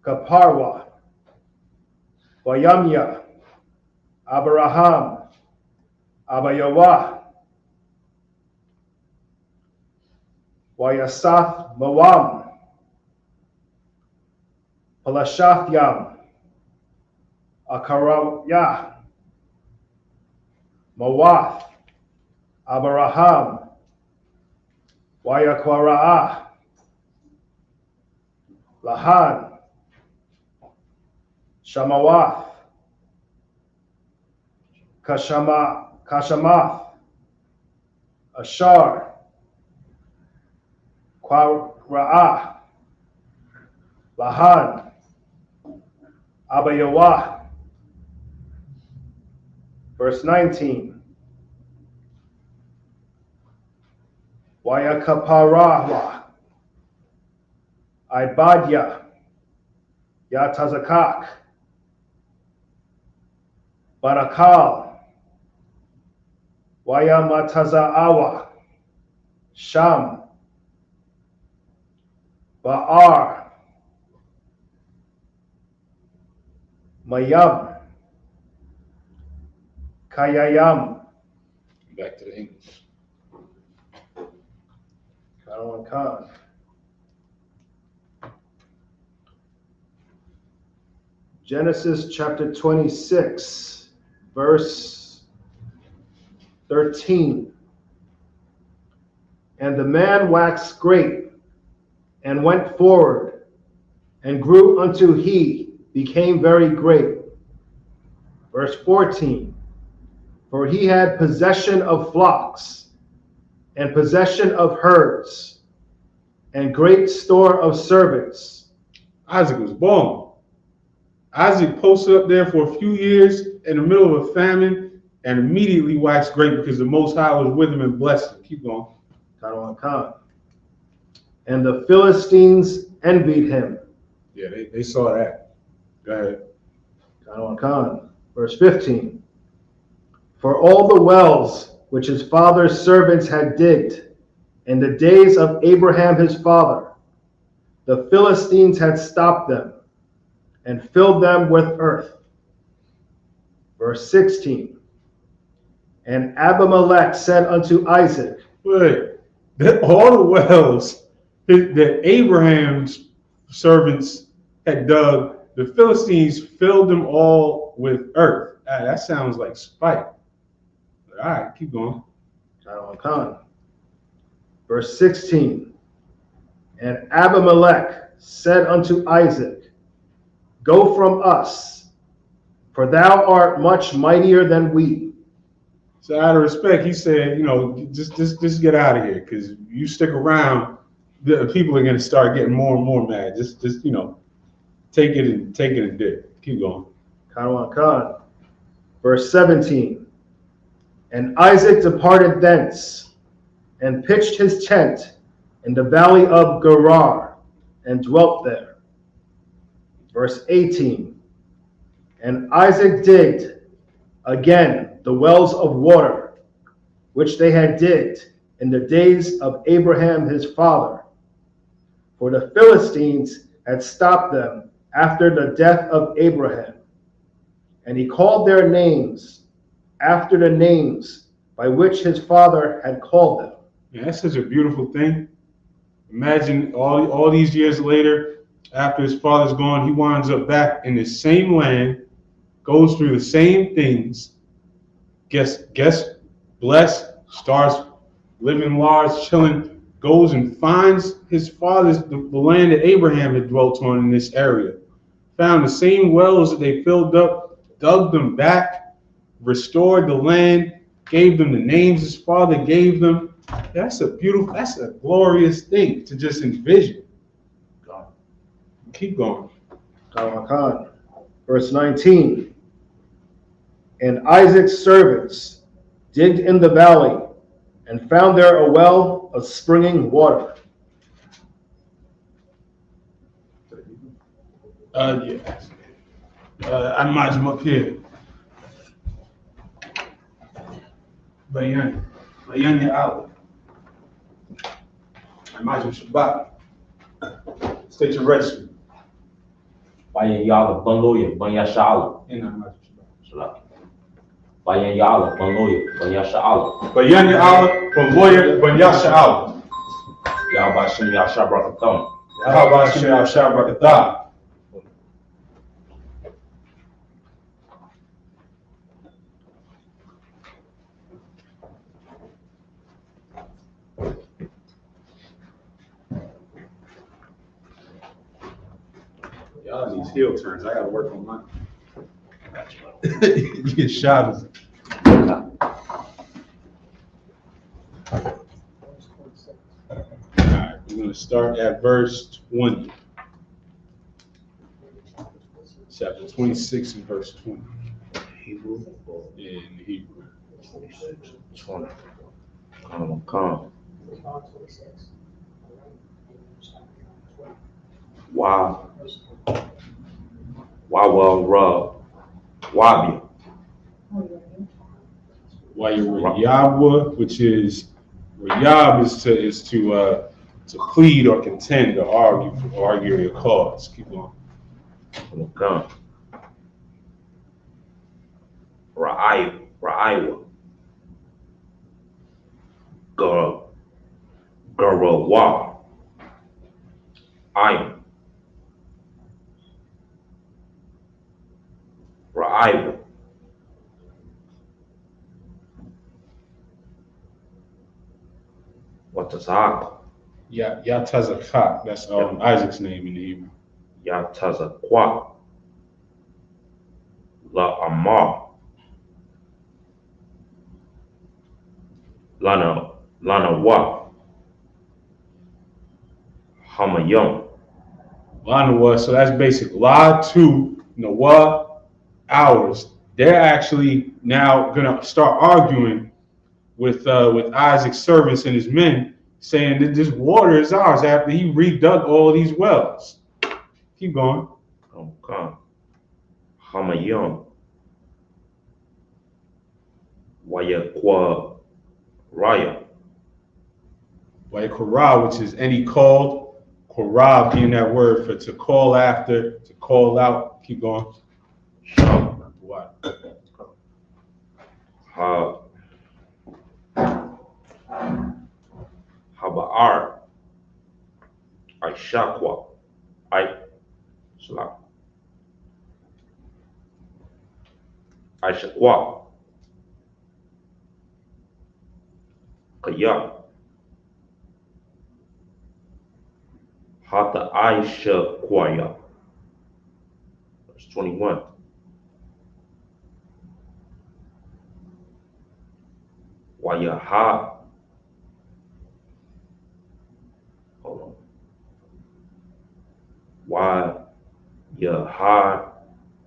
Kaparwa, Wayamya, Abraham, Abayawah, Wayasath Mawam, Palashathyam, Akarawah, Mawath, Abraham, Wayakwara'ah, Lahan, Shamawath, Kashamath, Ashar, Kwara'ah, Lahan, Abayawah. Verse 19. Wayakaparahwa, Ibadya, Yatazakak, Barakal, Wayamatazaawa, Sham, Ba'ar, Mayam, Kayayam. Back to the English. Khan. Genesis chapter 26, verse 13. And the man waxed great and went forward and grew until he became very great. Verse 14. For he had possession of flocks and possession of herds and great store of servants. Isaac was born. Isaac posted up there for a few years in the middle of a famine and immediately waxed great because the Most High was with him and blessed him. Keep going. Khan. And the Philistines envied him. Yeah, they saw that. Go ahead. Khan. Verse 15. For all the wells which his father's servants had digged in the days of Abraham his father, the Philistines had stopped them and filled them with earth. Verse 16. And Abimelech said unto Isaac, Wait, all the wells that Abraham's servants had dug, the Philistines filled them all with earth. That sounds like spite. All right, keep going. Khan. Verse 16. And Abimelech said unto Isaac, Go from us, for thou art much mightier than we. So out of respect, he said, just get out of here, because you stick around, the people are going to start getting more and more mad. Just take it and dip. Keep going. Khan. Verse 17. And Isaac departed thence, and pitched his tent in the valley of Gerar, and dwelt there. Verse 18. And Isaac digged again the wells of water, which they had digged in the days of Abraham his father. For the Philistines had stopped them after the death of Abraham. And he called their names after the names by which his father had called them. Yeah, that's such a beautiful thing. Imagine all these years later, after his father's gone, he winds up back in the same land, goes through the same things, gets blessed, starts living large, chilling, goes and finds his father's the land that Abraham had dwelt on in this area. Found the same wells that they filled up, dug them back, restored the land, gave them the names his father gave them. That's a glorious thing to just envision. Keep going. Verse 19. And Isaac's servants digged in the valley and found there a well of springing water. Yeah. I might him up here. Bayan ya out. I might Shabbat. State your registry. Bayan Yala, Ban Lawyer, Ban Yashala. Bayan Yala, Ban Lawyer, Ban Yashala. Bayan Allah, from lawyer, Banyasha Allah. Yahba Shem Yasha Brakatham. How about Shimmy Al-Shabrakatah? Y'all these heel turns. I gotta work on mine. You get shot. Alright, we're gonna start at verse 20. Chapter 26 and verse 20. Hebrew. In Hebrew. 20. Come. Wabi. While you're Yahweh, which is Rayab is to plead or contend or argue your cause. Keep going. Come. Ra'aiwa. Garawa. Ayam. Ra'aiwa. What does that? Yatazakah. That's Isaac's name in the Hebrew. Yatazakwa. La Amar. Lana wa. Hamayom. Lanawa, so that's basic. La to Nawa hours. They're actually now gonna start arguing with Isaac's servants and his men, saying that this water is ours after he redug all these wells. Keep going. Okay. Hamayom. Wayakwa Raya. Korah, which is any called, Korah being that word for to call after, to call out. Keep going. Sham. What? Haba'ar. Aishakwa. Aishakwa. Kaya. Hata Aisha Kwaya. Verse 21. Wayaha. Hold on.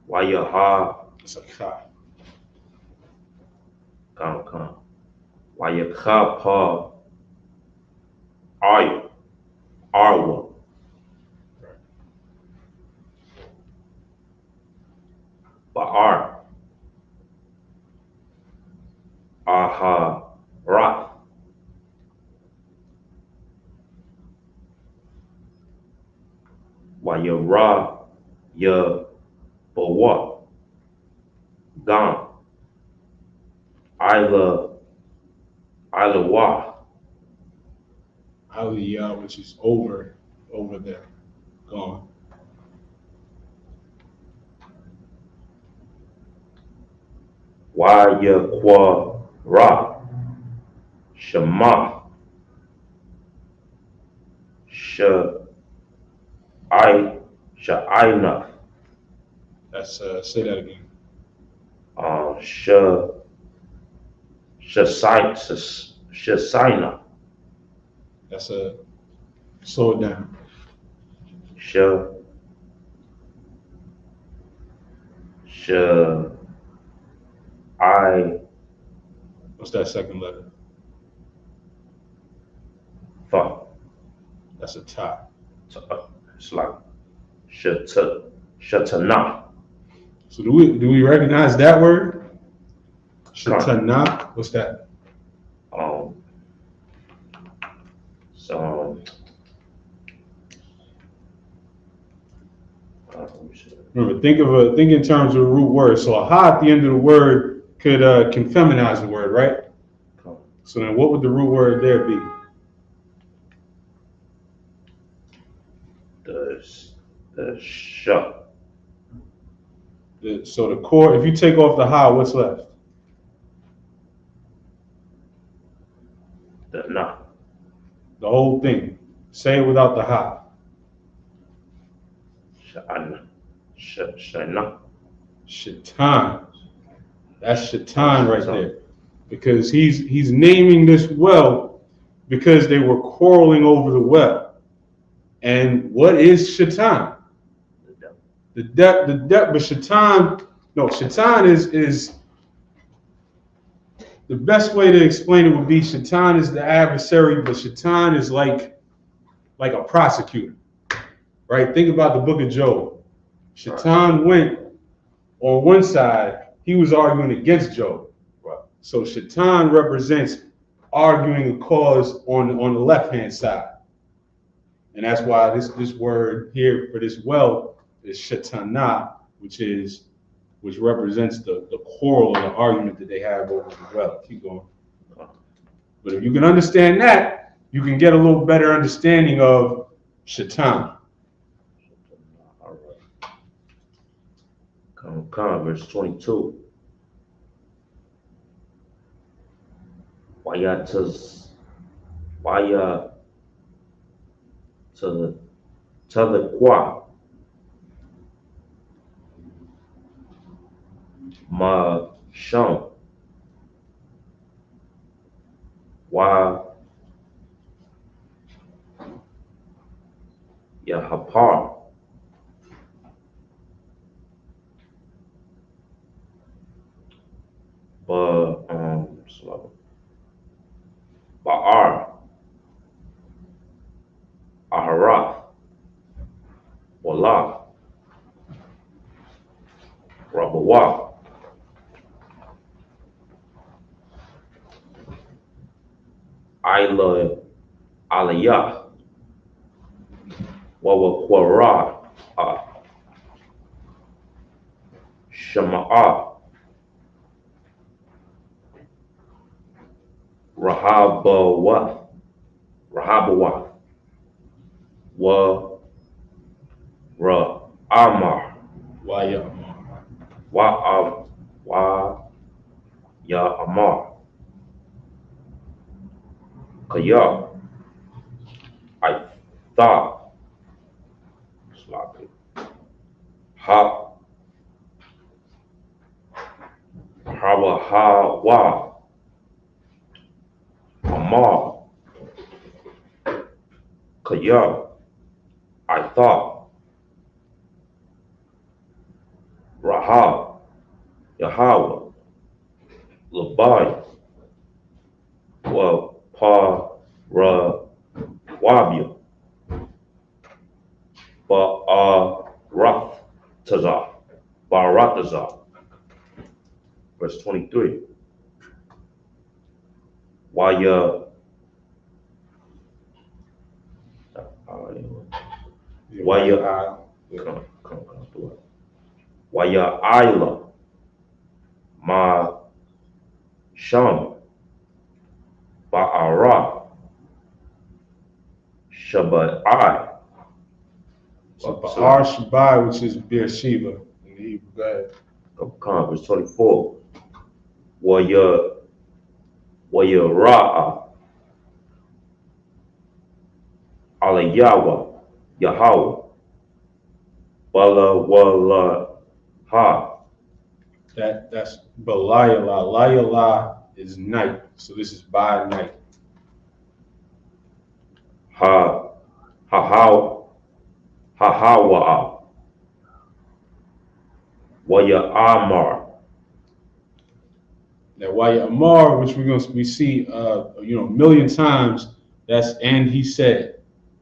Wayaha. It's a ka. Come. Wayakapa. Arwa. Ba'ar. Aha. Ra. Wayara. Ya. Bawa. Gam. Isla Wa. Aliyah, which is over there. Gone. Wayakwa Ra. Shema. Sha'ina. That's say that again. Shasina. That's a slow it down. What's that second letter? Fa. That's a ta. It's like Shatana. So do we recognize that word? Shatana. What's that? Remember, think in terms of the root word. So a ha at the end of the word can feminize the word, right? So then what would the root word there be? The sh. So the core, if you take off the ha, what's left? The na. The whole thing. Say it without the ha. Shana. Shana. Shaitan. That's Shaitan right there. Because he's naming this well because they were quarreling over the well. And what is Shaitan? The depth, but Shaitan is the best way to explain it would be Shaitan is the adversary, but Shaitan is like a prosecutor, right? Think about the book of Job. Shaitan went on one side, he was arguing against Job. So Shaitan represents arguing a cause on the left-hand side. And that's why this word here for this well is Shaitana, which represents the quarrel and the argument that they have over the well. Keep going. But if you can understand that, you can get a little better understanding of Shaitan. All right. Come, verse 22. Waya to the qua ma shon wa ya hapar ba'ar ahara wala rabawa aliyah wa quara shama'a rahabawa wa amar wa ya amar kaya I thought sloppy ha wa amar kaya I thought Rahab Yahweh Labai wa pa wabia Baratazar. Verse 23. Waya Isla Ma Sham Ba'ara Shabai. So Ba'ar Shabai, which is Beersheba in the Hebrew. Go ahead. Verse 24. Waya Ra'a Alayawa Yahweh Bala Wala Ha. That's Balayala. Layala is night. So this is by night. Hahawa Waya Amar. Now Waya Amar, which we see a million times, that's and he said.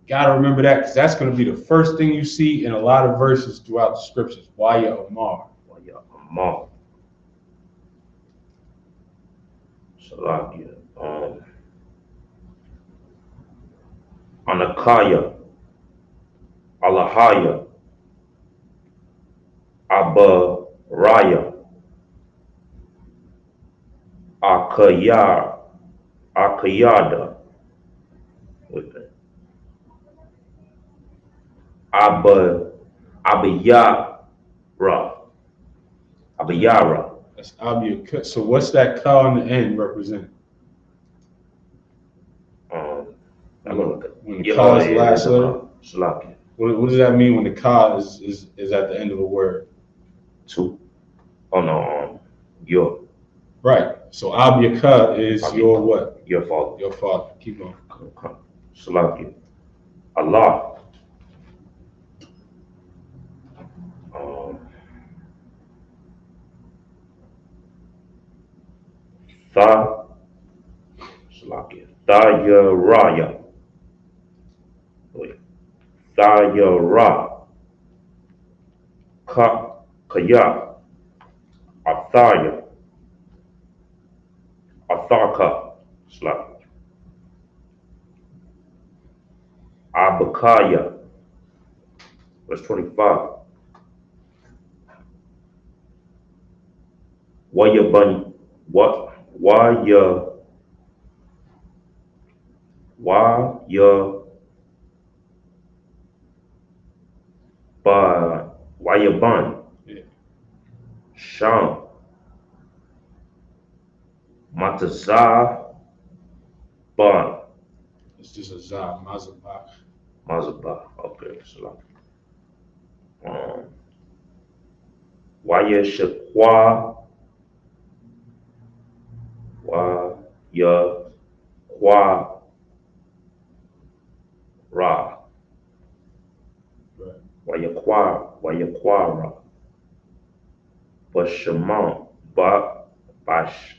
Gotta remember that because that's going to be the first thing you see in a lot of verses throughout the scriptures. Waya Amar. Waya Amar. Salakia. Anakaya. Alahaya. Abaraya, Akayar, Akayada, with it. Abayara, Abayara, That's Abia. So what's that ka on the end represent? I'm gonna look at When the ka is the last letter? Salaki. What does that mean when the ka is at the end of a word? Two. Oh no, your Right. So Abia ka is Abia. your what? your father. Your father. Keep going. Salaki. Allah. Tha Salaki. Thayaraya. Wait. Thayara. Kaya. Athaya. Athaka. Salaki. Abakaya. Verse 25. Waya bunny. What? Waya bun. Yeah. Sham. Matazah bun. It's just a za, mazabah. Mazabah. Okay, so Waya Shakwa. Waya Kwa Ra. Right. Waya Kwara. Bashaman. Bash.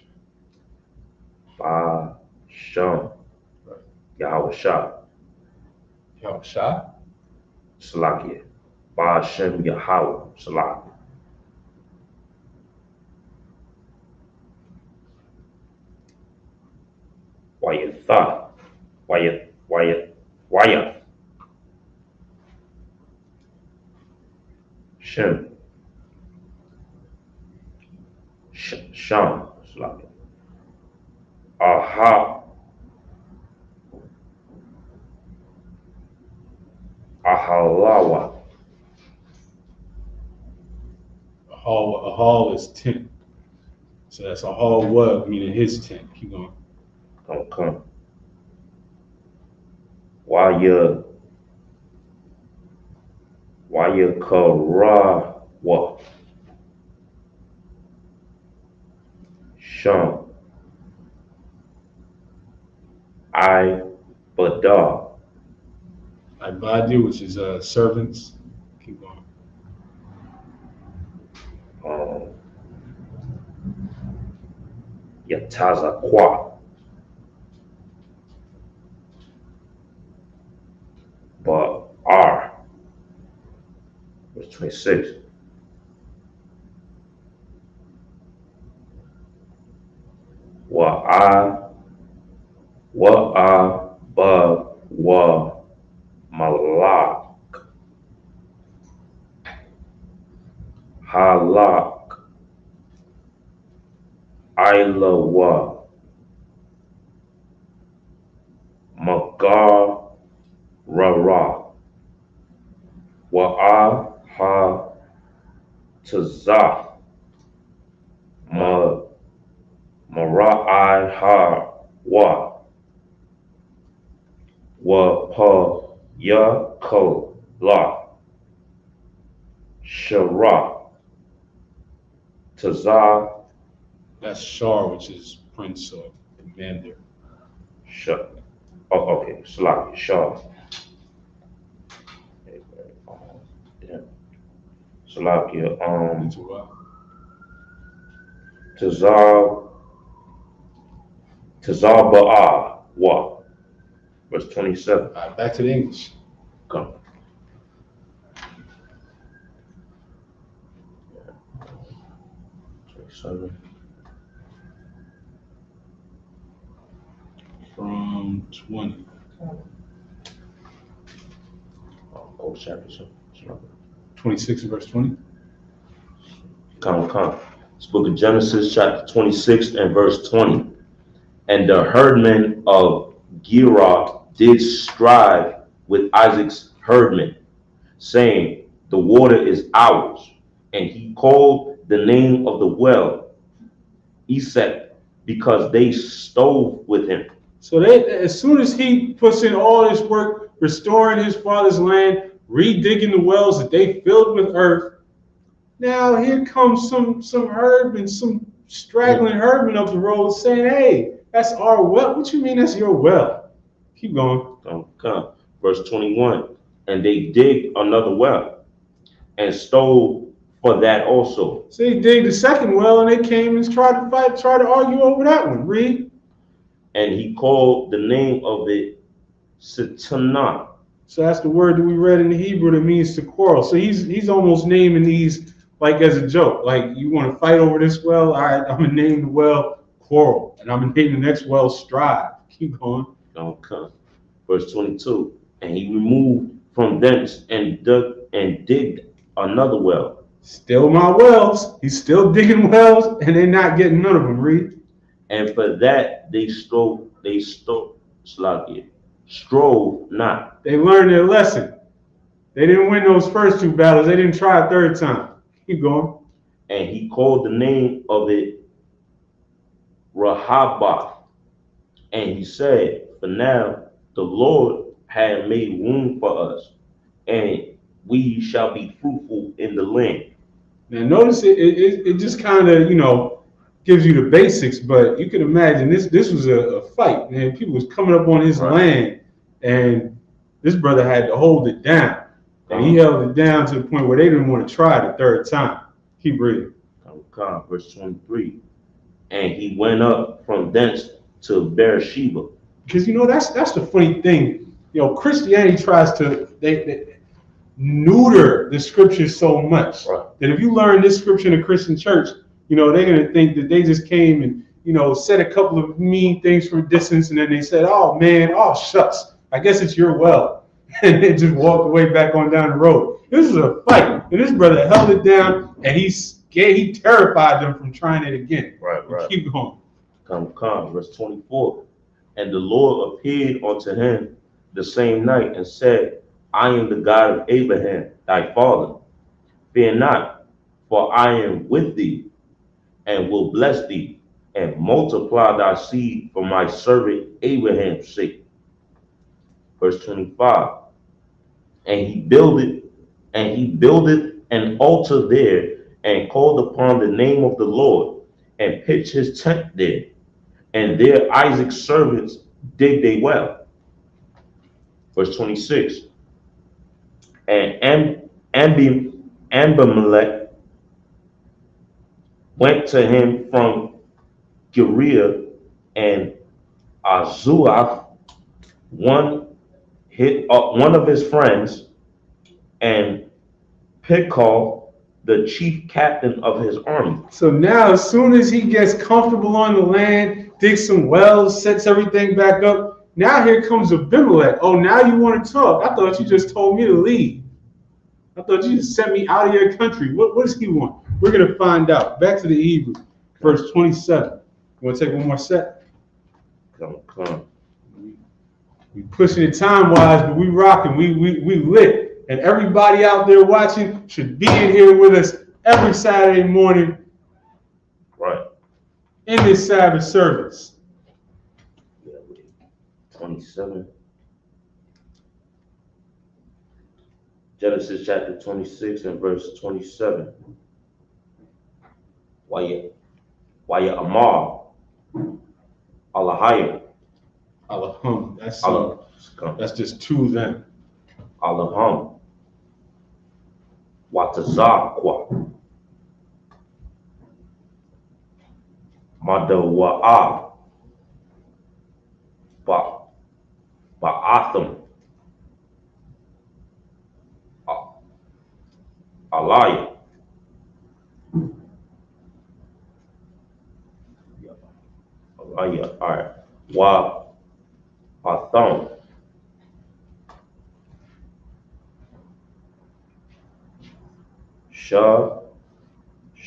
Basham. Yahweh Shah. Yo, Shah? Salakia. Bashem Yahweh. Salakia. Wayatha. Wayat. Shem. Sham. Salakia. Aha. Ahalawa. A hall is tent. So that's a hall what, meaning his tent. Keep going. Okay. Waya Karawa. Sham. Badar. Ibadi, which is servants. Keep going. Yataza Kwa. But R. Verse 26. Wa Malak. Halak. Ilawa. Magar Rara. Ha Tazah. Mara'ai Ha Pa Ko La. Shara. Tazah. That's Shar, which is prince or commander. Oh, okay. Salaki. Shah. Damn. Salakia. Into what? Tazar Ba'a. Wa. Verse 27. All right, back to the English. Come. From 20. Chapter 26 verse 20. Come. It's book of Genesis, chapter 26 and verse 20. And the herdmen of Gerar did strive with Isaac's herdmen, saying, the water is ours. And he called the name of the well Isupk, because they stove with him. So as soon as he puts in all this work, restoring his father's land, redigging the wells that they filled with earth, now here comes some herdmen, some straggling herdmen up the road saying, hey, that's our well. What you mean that's your well? Keep going. Come. Verse 21. And they dig another well and stole for that also. So they dig the second well and they came and tried to argue over that one. Read. And he called the name of it Sitnah. So that's the word that we read in the Hebrew that means to quarrel. So he's almost naming these like as a joke. Like, you want to fight over this well? All right, I'm going to name the well Quarrel. And I'm going to name the next well Strive. Keep going. Okay. Verse 22. And he removed from thence and digged another well. Still my wells. He's still digging wells and they're not getting none of them. Read. And for that they strove not. They learned their lesson. They didn't win those first two battles. They didn't try a third time. Keep going. And he called the name of it Rehoboth. And he said, for now the Lord had made room for us, and we shall be fruitful in the land. Now notice it just kind of, gives you the basics, but you can imagine this was a fight, man. People was coming up on his land, and this brother had to hold it down. And he held it down to the point where they didn't want to try the third time. Keep reading. Verse 23. And he went up from thence to Beersheba. Because that's the funny thing. Christianity tries to they neuter the scriptures so much that if you learn this scripture in a Christian church, they're gonna think that they just came and said a couple of mean things from a distance, and then they said, "Oh man, oh shucks, I guess it's your well," and then just walked away back on down the road. This is a fight, and this brother held it down, and he terrified them from trying it again. Right. Keep going. Come. Verse 24. And the Lord appeared unto him the same night and said, I am the God of Abraham, thy father. Fear not, for I am with thee, and will bless thee, and multiply thy seed for my servant Abraham's sake. Verse 25. And he builded an altar there, and called upon the name of the Lord, and pitched his tent there. And there Isaac's servants digged a well. Verse 26. And Abimelech went to him from Gerar, and Isupk, one of his friends, and Phicol, the chief captain of his army. So now, as soon as he gets comfortable on the land, digs some wells, sets everything back up, now here comes Abimelech. Oh, now you want to talk? I thought you just told me to leave. I thought you just sent me out of your country. What does he want? We're going to find out. Back to the Hebrew, verse 27. You want to take one more set? Come. We pushing it time-wise, but we rocking. We lit. And everybody out there watching should be in here with us every Saturday morning. Right. In this Sabbath service. 27. Genesis chapter 26 and verse 27. Waya Amar Alahaya. Alahum. That's just two then. Alaham Watazaqua Madawa'a Ba'atham Alaya. Alaya, all right. Wa Atham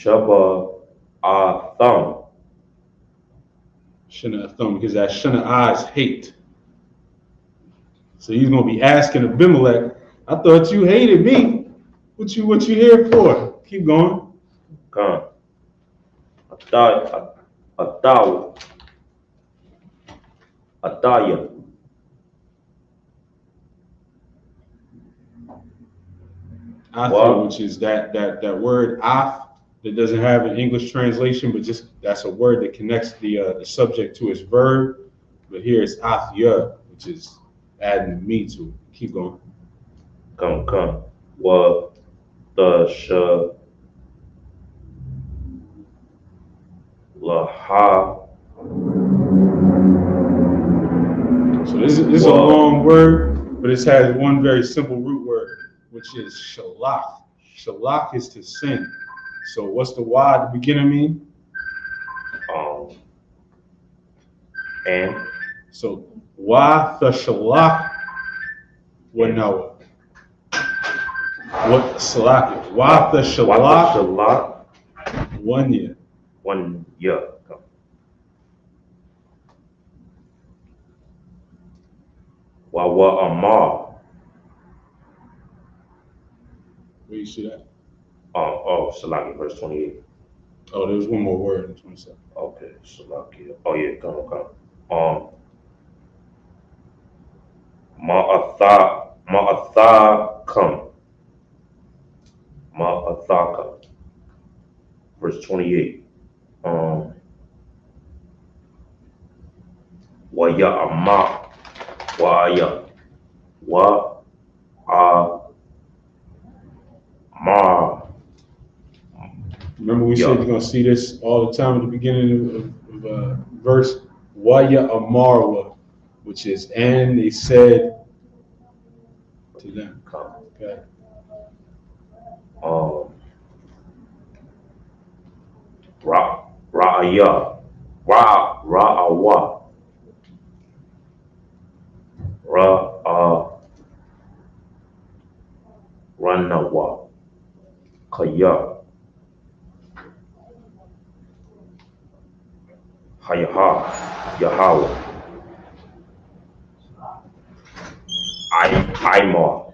Shaba Thumb. Shana thumb, because that Shana eyes hate. So he's gonna be asking Abimelech, I thought you hated me. What you here for? Keep going. Come. Ataya. Athia, which is that word ath that doesn't have an English translation, but just that's a word that connects the subject to its verb. But here it's athia, which is adding me to it. Keep going. Come. Wa the Laha. So this is a long word, but it has one very simple root word, which is shalach. Shalach is to send. So what's the why at the beginning mean? And so why the shalach wa Noah? What shalach? Why the shalach 1 year? 1 year. Wa Amar. Where you see that? Salaki, verse 28. Oh, there's one more word in 27. Okay, Salaki. Oh yeah, come. Ma'athakam. Verse 28. Waya. Remember we said you're going to see this all the time at the beginning of verse. Waya amarwa, which is, and they said to them. Okay. Ra'awa. Ranawa. Kaya. Yahweh. Imar.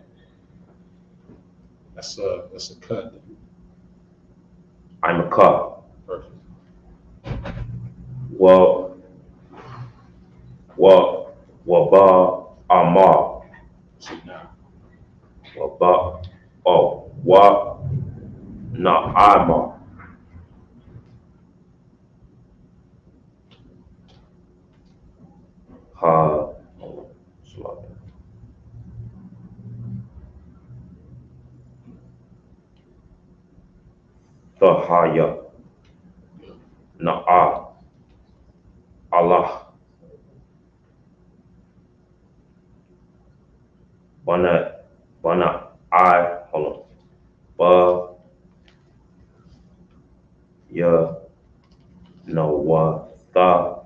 That's a cut. I'm a cut. Perfect. Ba Amar. See now. Wa na Amar. Thahaya. Na'a. Allah. Bana I hold on. Ba ya no wa tha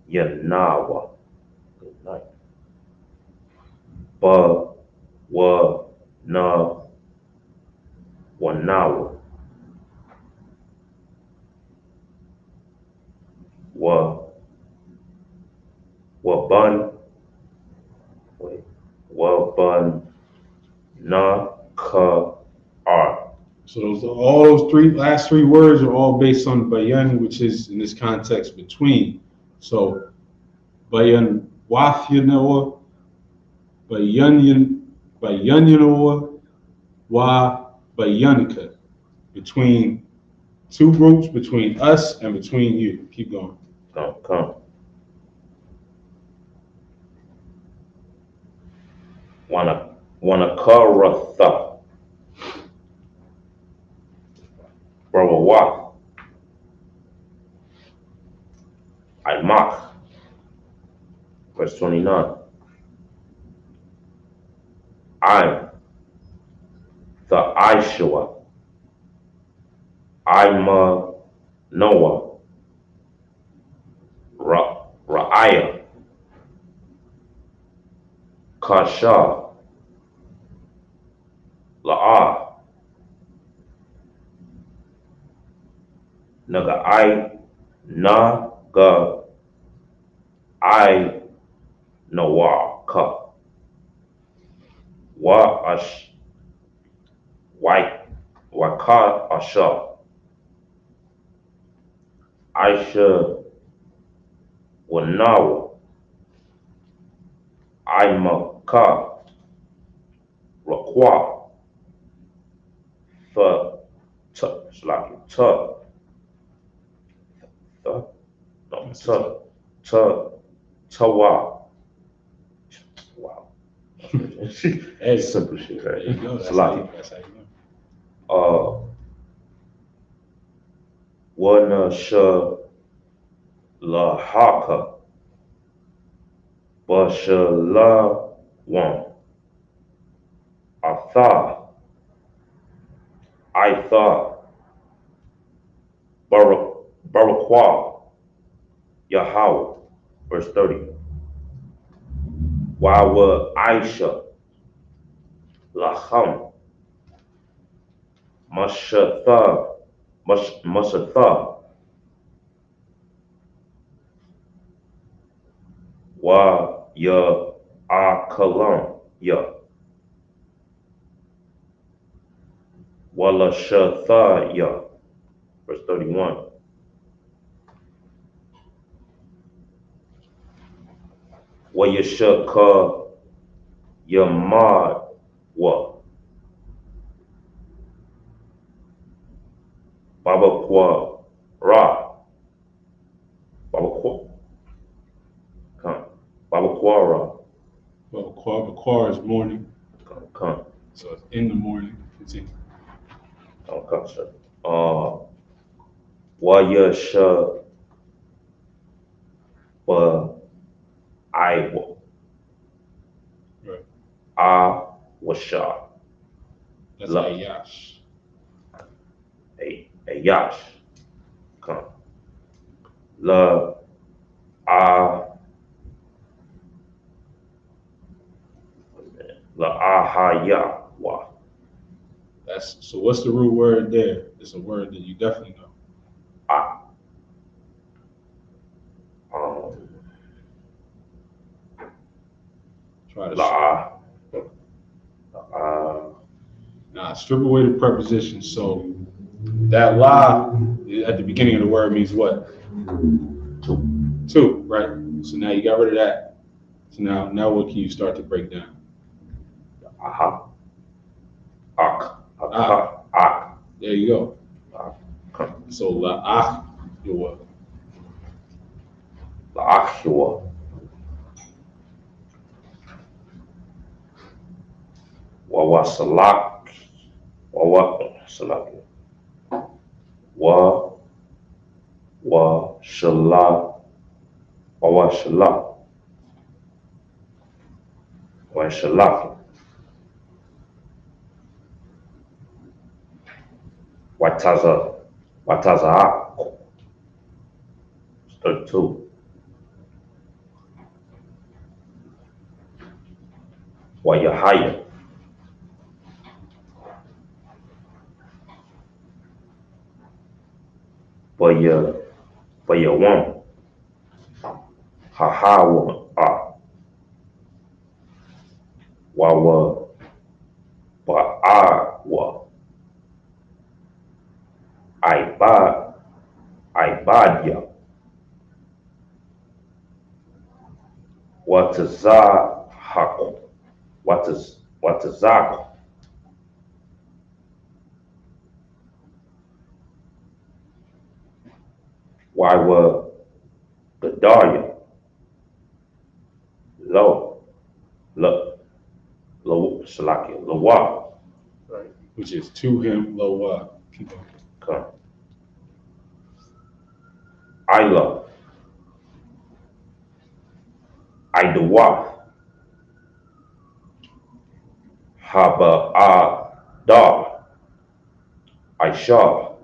ya nawa. Good night. Ba wa na wa nawa. Wa bun na ka ar. So all those last three words are all based on bayan, which is in this context between. So bayan wafyanoa, bayan yanoa, wa bayanka, between two groups, between us and between you. Keep going. Come. Wanna karatha. Barawa. I mock. Verse 29. I'm the Ishua. I'm Noah. Ra'aya. Kasha. La'ah. Naga I naga I nawa ka wa ash white waka asha Aisha wanawa I maka rakwa fa like ta no ta tawa. Wow. Hey, Simple shit, right? there you go. That's Salaki. how you know. Wana sha la haka basha la wan I thought barakwa Yahweh. Verse 30. Wawa Aisha Laham Mashatha Wa Ya Akalam Ya Wala Shatha Ya. Verse 31. Wa Yashaka Yamad Wa Baba Kwa Ra Baba Kwa Baba Kwa Ra Well, Bakar is morning, Come. so it's in the morning. Continue. Okay, sir. Wayasha Ba Iwa Right. Washa That's La Ayash. a Yash. Come. La A La Ahaya Wa. That's so. What's the root word there? It's a word that you definitely know. Um Try to La strip away the preposition. So that la at the beginning of the word means what? Two, right? So now you got rid of that. So now what can you start to break down? Aha. Ak. Ah. Ak. There you go. Come. So la ah, you what? La Akhwa. Wawa Salak. Wawa Salak. Wa Shala Wawa Shala Wa Shalak Wataza 32. Wa Yahaya Bayawam Hahawa Wawa Ba'awa Ibadia Watazahaku Watazaku Wawa Gadaria Lo Salakia Lawa Right. Which is to him, lo wa. Keep on. Come. Ila Idawa Haba Dar Aisha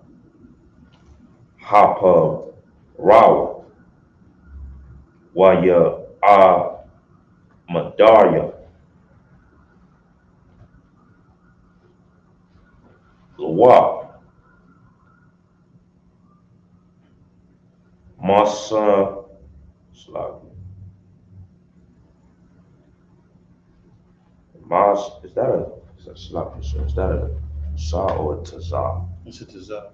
Hapa Rawa Waya Madarya Lawa Masa, Mas, is that a Slav? Is that a Sa or a Taza? It's a tazah.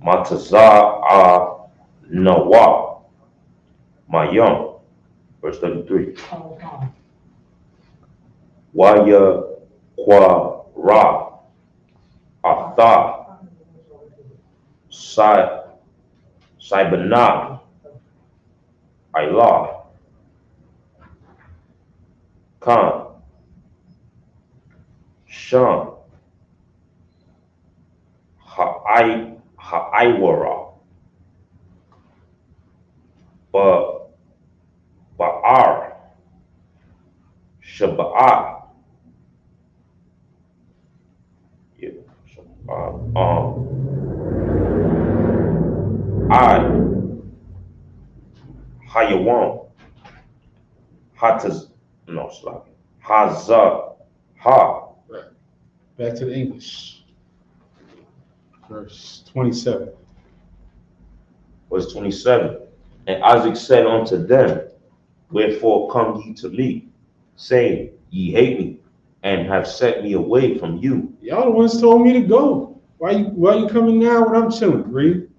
Mataza Nawa, my young. Verse 33. Waya Kwa Ra Atha Saibana Ilah Khan Shan Ha'aiwara Ba'ar Shabbat. Yeah, I Hayawan Hataz no Slav Hazah Ha. Back to the English. Verse 27. Verse 27. And Isaac said unto them, wherefore come ye to me, saying, ye hate me, and have set me away from you. Y'all the ones told me to go. Why you coming now when I'm chilling? Read.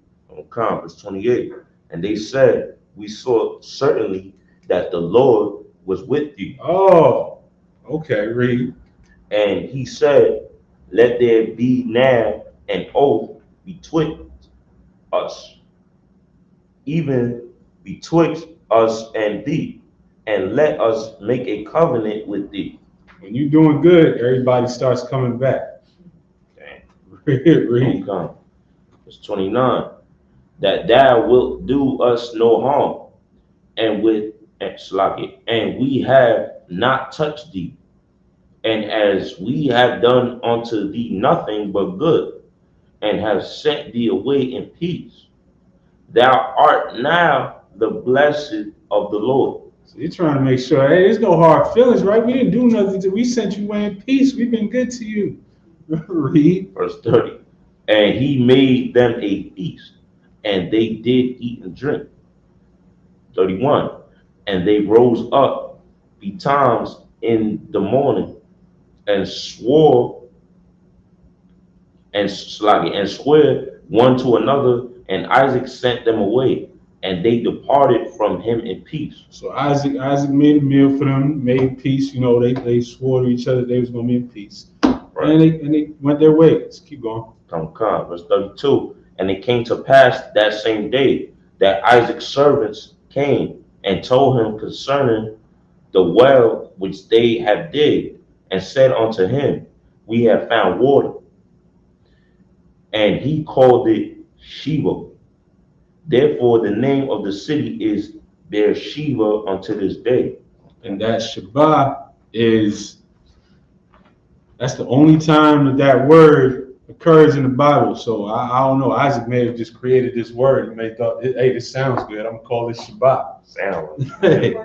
Come, verse 28. And they said, we saw certainly that the Lord was with you. Oh, okay, read. And he said, let there be now an oath betwixt us, even betwixt us and thee, and let us make a covenant with thee. When you doing good, everybody starts coming back. Dang. Read. Come. Verse 29. That thou wilt do us no harm, and we have not touched thee, and as we have done unto thee nothing but good, and have sent thee away in peace, thou art now the blessed of the Lord. So you're trying to make sure, hey, there's no hard feelings, right? We didn't do nothing. We sent you away in peace. We've been good to you. Read. Verse 30. And he made them a feast, and they did eat and drink. 31. And they rose up betimes in the morning and swore and swear one to another, and Isaac sent them away, and they departed from him in peace. So Isaac made a meal for them, made peace. You know, they swore to each other they was gonna be in peace. Right. And they went their ways. Keep going. Come, verse 32. And it came to pass that same day that Isaac's servants came and told him concerning the well which they have digged, and said unto him, we have found water. And he called it Sheba. Therefore the name of the city is Beersheba unto this day. And that Shabbat that's the only time that word occurs in the Bible. So I don't know. Isaac may have just created this word and may thought, hey, this sounds good. I'm gonna call this Shabbat. Sound. Go ahead.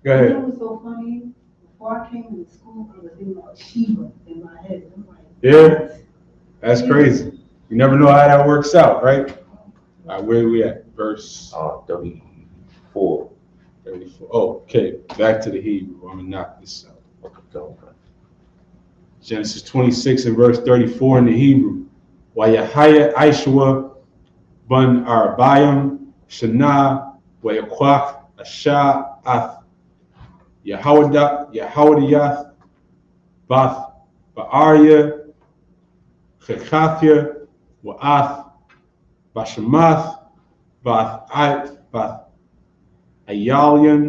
You know what's so funny? Before I came to school, I was thinking about Sheba in my head. I'm like, Yeah, that's crazy. You never know how that works out, right? All right, where are we at? Verse 34. 34. Oh, okay, back to the Hebrew. I'm gonna knock this out. Okay. Genesis 26 and verse 34 in the Hebrew. Wayahaya Aishua bun Arabayim Shana Wayakwak Asha Ath Yahawadiyath Bath Ba'arya Chekathya Wa'ath Bashamath Bath Ayalian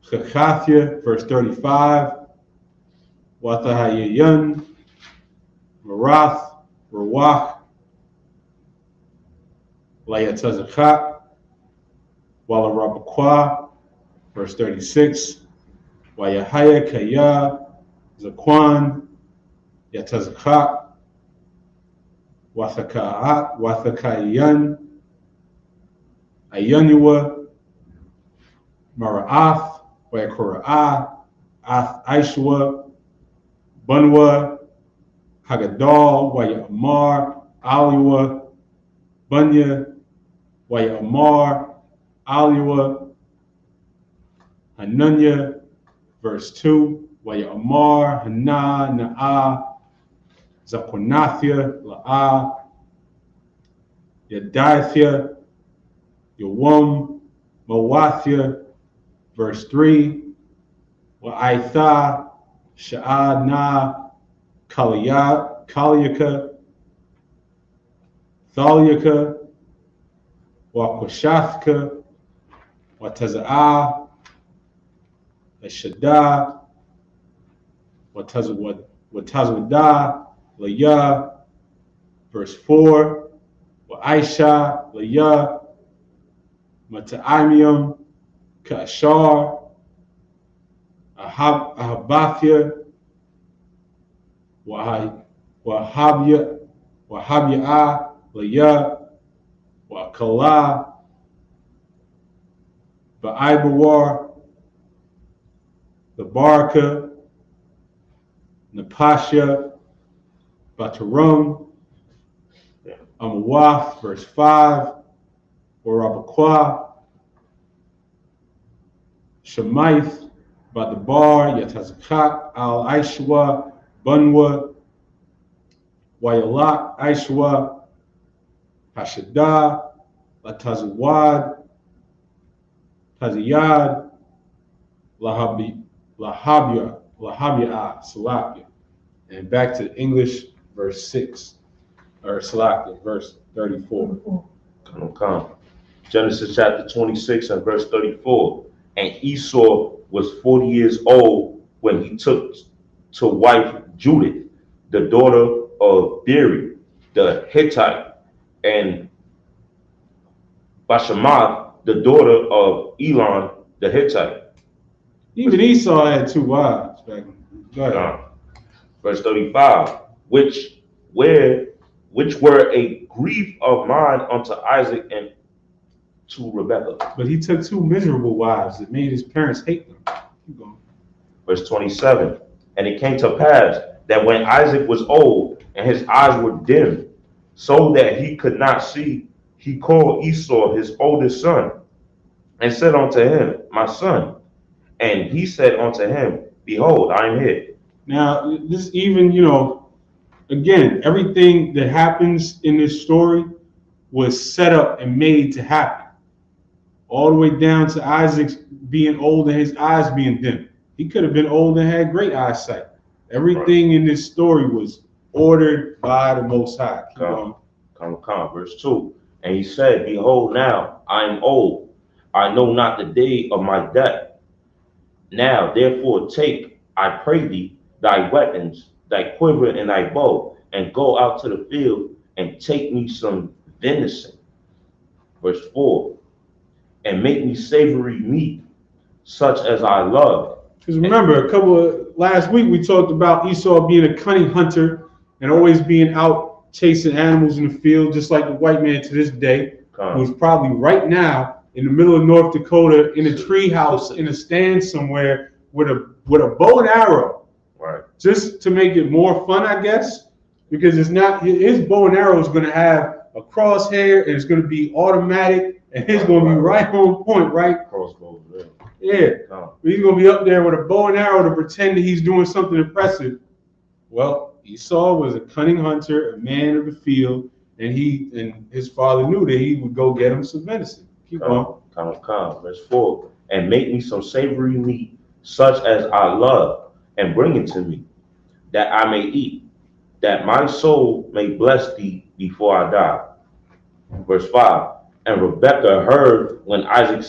Chekathya, verse 35. Watahayayan, Marath, Rawach, Layatazakhat, Walarabakwa, verse 36. Wayahaya Kaya, Zakwan, Yatazakhat, Wathakayan, Ayaniwa, Maraath, Wayakura'ah, Ath Aishwa, Bunwa, Hagadal, Wayamar, Aliwa, Bunya, Waya Amar, Aliwa, Hanunya, verse 2, Waya Amar, Hana, Na'a, Zaquanathia, La'a, Yadaithia, Yawum, Mawathia, verse 3, Wa'aitha, Sha'adna, Kaliyaka, Thalyaka, Wakwashathka, Wataza'a, Ashada, Watazwada, Laya, verse 4, Wa'aisha, Laya, Mata'imium, Ka'ashar, Ahabathia, Wahabya'a, Laya, Wakala, Ba'ibawar, the Baraka, Napasha, Batarum, Amawaf, verse 5, Warabakwa, Shemaith, Badabar, Yatazakat, Al Aishwa, Bunwa, Wayalak, Aishwa, Hashadah, Latazawad, Taziyad, Lahabia, Salakia. And back to English, verse 6, or Salakia, verse 34. Come. Genesis chapter 26 and verse 34. And Esau was 40 years old when he took to wife Judith, the daughter of Beri, the Hittite, and Bashemath, the daughter of Elon, the Hittite. Even Esau had 2 wives back then. Go ahead. Verse 35, which were a grief of mine unto Isaac and to Rebekah. But he took 2 miserable wives that made his parents hate them. Keep going. Verse 27, and it came to pass that when Isaac was old and his eyes were dim, so that he could not see, he called Esau his oldest son and said unto him, my son. And he said unto him, behold, I am here. Now, this even, again, everything that happens in this story was set up and made to happen. All the way down to Isaac's being old and his eyes being dim. He could have been old and had great eyesight. Everything in this story was ordered by the Most High. Come. Verse 2. And he said, behold, now I am old. I know not the day of my death. Now, therefore, take, I pray thee, thy weapons, thy quiver and thy bow, and go out to the field and take me some venison. Verse 4. And make me savory meat, such as I love. Because remember, last week we talked about Esau being a cunning hunter and always being out chasing animals in the field, just like the white man to this day, who's probably right now in the middle of North Dakota in a tree house in a stand somewhere with a bow and arrow. Right. Just to make it more fun, I guess, because it's not his bow and arrow is going to have a crosshair and it's going to be automatic. And he's going to be right on point, right? Crossbow, yeah. But he's going to be up there with a bow and arrow to pretend that he's doing something impressive. Well, Esau was a cunning hunter, a man of the field, and his father knew that he would go get him some venison. Keep on. Verse 4. And make me some savory meat, such as I love, and bring it to me, that I may eat, that my soul may bless thee before I die. Verse 5. And Rebekah heard when Isaac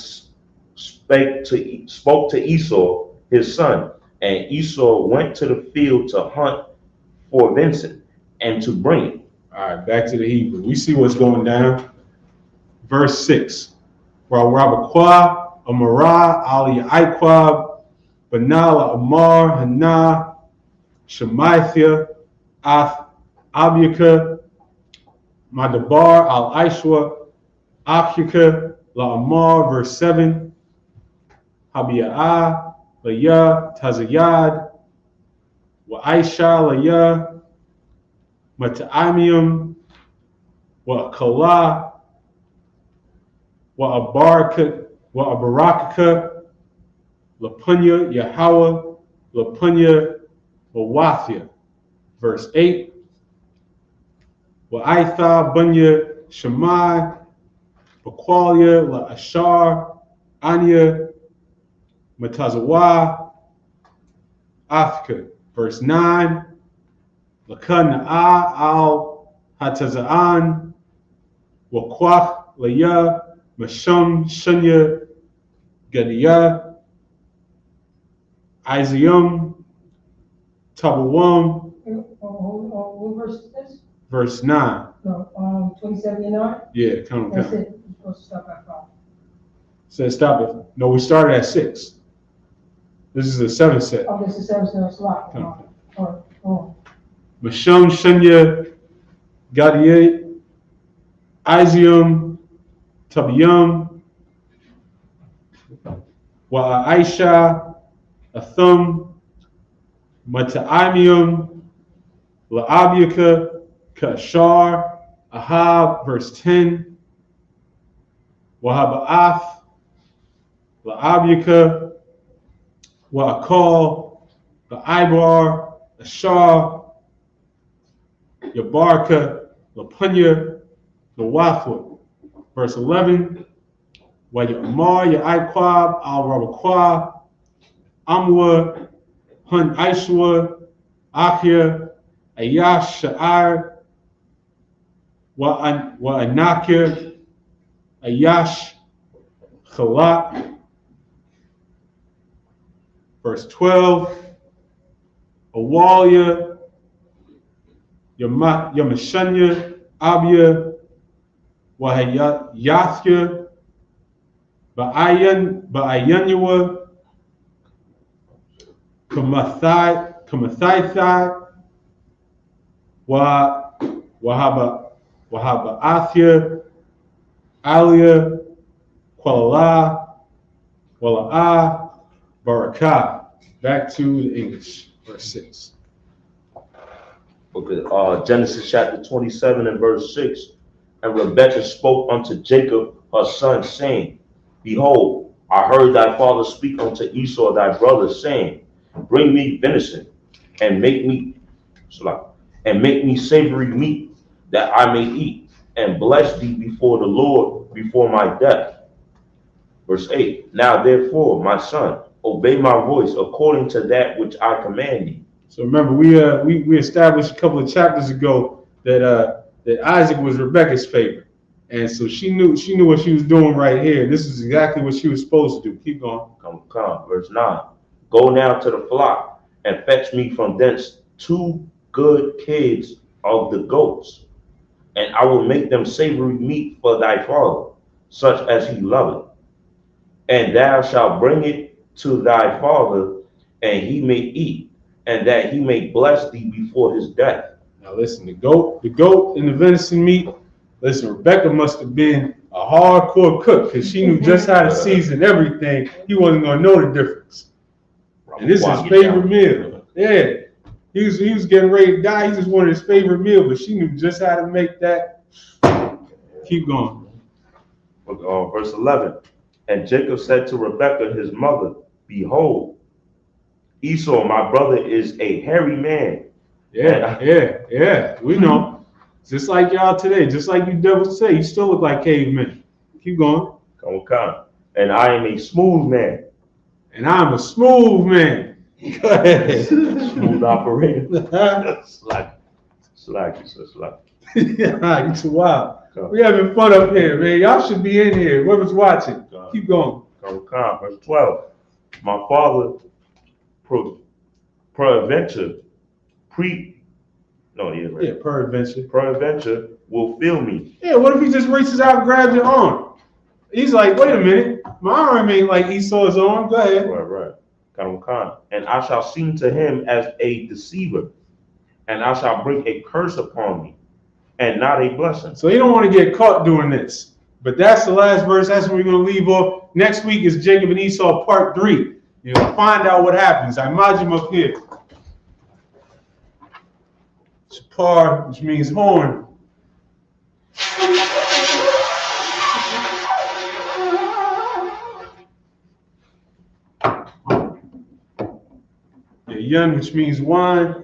spoke to Esau, his son. And Esau went to the field to hunt for venison and to bring it. All right, back to the Hebrew. We see what's going down. Verse 6. Rabakwa, Amara, Ali Aikwab, Banala, Amar, Hana, Shemaithia, Abyaka, Madabar, Al Aishwa, Akyaka, La Amar, verse 7, Habiya'a, Laya, Tazayad, Wa Aisha, Laya, Mata'amium, Kala, Barakaka, Lapunya, Yahweh, Lapunya, Wathia. Verse 8. Aitha, Bunya, Shemai, Bakwalia, La Ashar, Anya, Matazawa, Afka. Verse 9. Lakana'a al Hataza'an, Wakwach, Laya, Mashum, Shunya, Gadiyah, Isayum, Tabawum. What verse is this? Verse 9. No, 27 and 9? Yeah, come on. That's it. You're supposed to stop at 5. Said stop it. No, we started at 6. This is the 7th set. Oh, this is 7 slot. Come Oh. Mashum, Shunya, Gadiyah, Isium, Tabiyum, Wa Aisha, Athum, Mata'imium, La'abiaka, Kashar, Ahab, verse 10, Wahaba'ath, La'abiaka, Wa'akal, La'ibar, Ashar, Yabarka, Lapunya, Lawathwa. Verse 11, Wa'yamar, Ya'aikwab, Al-Rabakwa, Amwa, Hun Aishwa, Akia, Ayash Sha'ar, Wa'anakir, Ayash, Khalak. Verse 12, Awalia, Yamashanya, Abia, Wahayathya, Ba'ayanua, Kamathai, Wahaba Alia, Kuala, Wala'a, Barakah. Back to the English, verse 6. Okay, Genesis chapter 27 and verse 6. And Rebekah spoke unto Jacob her son, saying, Behold, I heard thy father speak unto Esau thy brother, saying, Bring me venison, and make me savory meat, that I may eat, and bless thee before the Lord before my death. Verse 8. Now therefore, my son, obey my voice according to that which I command thee. So remember, we established a couple of chapters ago that Isaac was Rebekah's favorite, and so she knew what she was doing right here. This is exactly what she was supposed to do. Keep going. Come. Verse 9. Go now to the flock and fetch me from thence 2 good kids of the goats, and I will make them savory meat for thy father, such as he loveth. And thou shalt bring it to thy father, and he may eat, and that he may bless thee before his death. Now listen, the goat and the venison meat. Listen, Rebekah must have been a hardcore cook because she knew just how to season everything. He wasn't gonna know the difference. And this is his favorite meal. Yeah, he was getting ready to die. He just wanted his favorite meal, but she knew just how to make that. Keep going. Verse 11. And Jacob said to Rebekah his mother, Behold, Esau my brother is a hairy man. Yeah. We know. Just like y'all today, just like you devils say, you still look like cavemen. Keep going. Come. And I am a smooth man. And I'm a smooth man. Go ahead. Smooth operator. Slack. Yeah, you too wild. We having fun up here, man. Y'all should be in here. Whoever's watching. Keep going. Come. Verse 12. My father peradventure will feel me. Yeah, what if he just reaches out and grabs your arm? He's like, wait a minute, my arm ain't like Esau's arm. Go ahead. Right. Come. And I shall seem to him as a deceiver, and I shall bring a curse upon me, and not a blessing. So you don't want to get caught doing this. But that's the last verse. That's where we're going to leave off. Next week is Jacob and Esau part 3. You're going to find out what happens. I imagine up here. Shapar, which means horn. Yun, which means wine.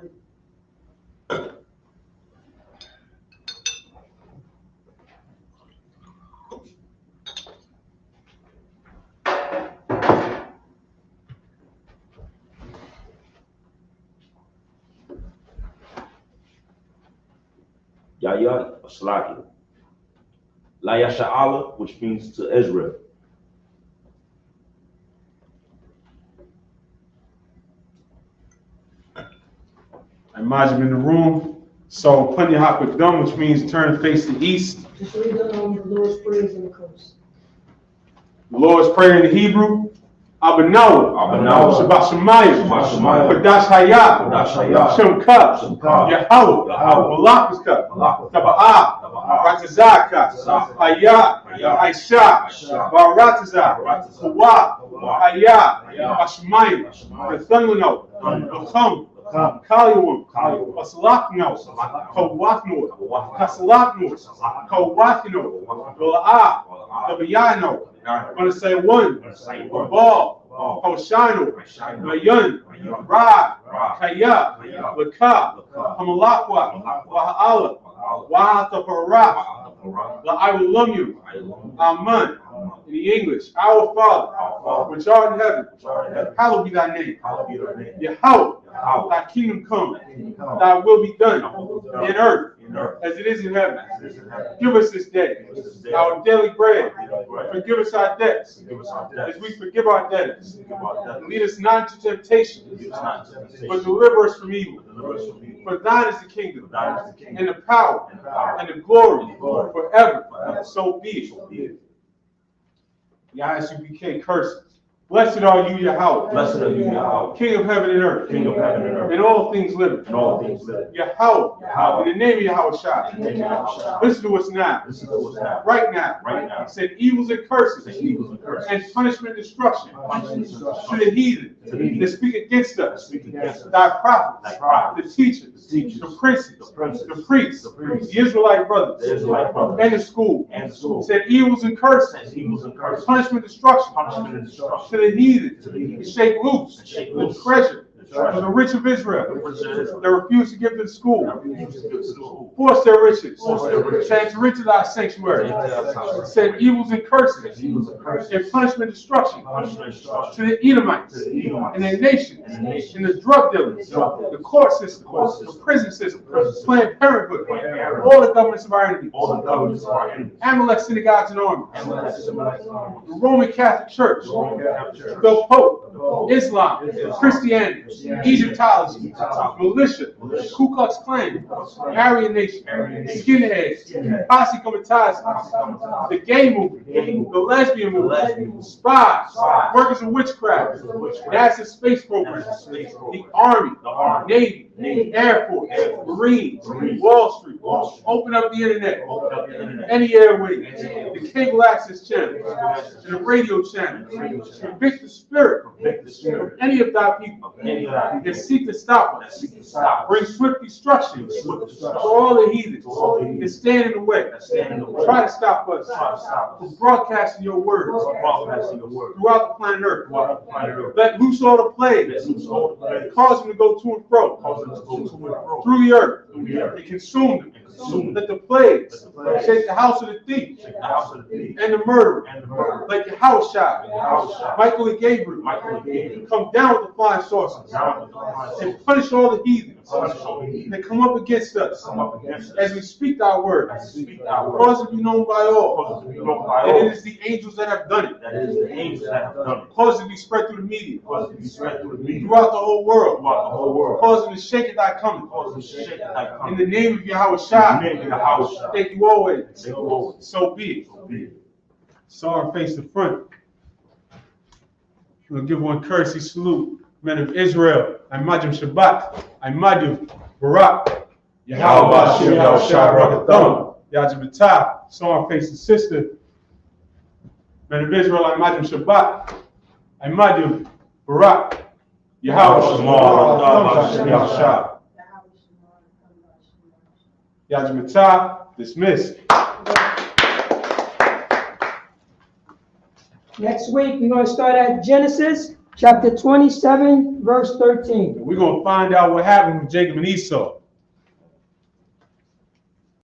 Yaya Slaki. La Yasha'ala, which means to Israel. I imagine in the room. So Punya Hakadum, which means turn face to east. Just read the Lord's praise in the curse. The Lord's Prayer in Hebrew. Abanawa. Shabbat Shemayim. Kodash Hayah. Shem Kah. Yahweh. Malachus Kah. Taba'ah. Ratazaka. Hayah. Aisha. Baratazah. Kawah. Hayah. Ashmayim. Bethanlano. Lacham. Kaliwum, Basalakno, Kawakno, Kasalakno, Kawakino, Golaa, Tabayano. I'm going to say one, Ball, Hoshino, Mayun, Ra, Kaya, Laka, Hamalakwa, Waha'ala, Wahatapara, I will love you, Amen. In the English, our Father, which art in heaven, hallowed be thy name. Yahweh, thy kingdom come, thy will be done in earth as it is in heaven. Give us this day our daily bread. Forgive us our debts as we forgive our debtors. And lead us not into temptation, but deliver us from evil. For thine is the kingdom, and the power, and the glory forever. So be it. Isupk curses. Blessed are you, Yahweh. Blessed are you, Yahweh. King of heaven and earth. King of heaven and earth. And all things living. And all things living. Yahweh. Yahweh. In the name of Yahweh Shai. In the name of Yahweh Shai. Listen to us now. Listen to us now. Right now. Right now. He said evils and curses. Said evils and curses. And punishment and destruction. Punishment and destruction. To the heathen. To the heathen. That speak against us. Speak against us. Thy prophets. Thy prophets. The teachers. The teachers. The princes. The princes. The priests. The priests. The Israelite brothers. The Israelite brothers. And the school. And the school. Said evils and curses. Said evils and curses. Punishment and destruction. Punishment and destruction. To the heathen. To the heathen. Shake loose. Shake The loose. treasure. The treasure. For the rich of Israel. They refuse to give to the school. School. Force their riches. Force their riches. Said to enter thy sanctuary. Said evils and curses. Evils and curses. And punishment and destruction. Punishment and destruction. To the Edomites. To the Edomites. And their nations. And the nations. And the drug dealers. The court system. The prison system. Planned Parenthood. All the governments of our enemies. All the governments of our enemies. Amalek synagogues and armies. The The Roman Catholic Church. The Pope. Islam. Christianity. Egyptology. Militia. Ku Klux Klan. Aryan Nation. Skinheads. Posse Comitatus. The gay movement. The lesbian movement. Spies. Workers of witchcraft. NASA space program. The Army. Navy. Air Force. Marines. Wall Street. Open up the internet. Any airways. The cable access channel. And the radio channel. Convict the spirit of any of thy people that seek to stop us. Bring swift destruction to all the heathens that stand in the way. Try to stop us from broadcasting your words throughout the planet Earth. Let loose all the plagues. Cause them to go to and fro through the earth and consume them. Let the plagues shake the house of the thief and the murderer. Like the house shot. Michael and Gabriel come down with the flying saucers and punish all the heathens that come up against us as we speak thy word. Cause it to be known by all that it is the angels that have done it. Cause it to be spread through the media throughout the whole world. Cause them to shake at thy coming. In the name of Yahweh Shai. Thank you always. So be it. Sorry, face the front. We'll give one courtesy salute. Men of Israel, I Majum Shabbat, I Madu Barak, Yahweh Shem Yahushua Rakatham, Yajibata, sorry, face the sister. Men of Israel, I Majum Shabbat, I Madu Barak, Yahweh Shem Yahushua. Yajimata, dismissed. Next week, we're going to start at Genesis chapter 27, verse 13. We're going to find out what happened with Jacob and Esau.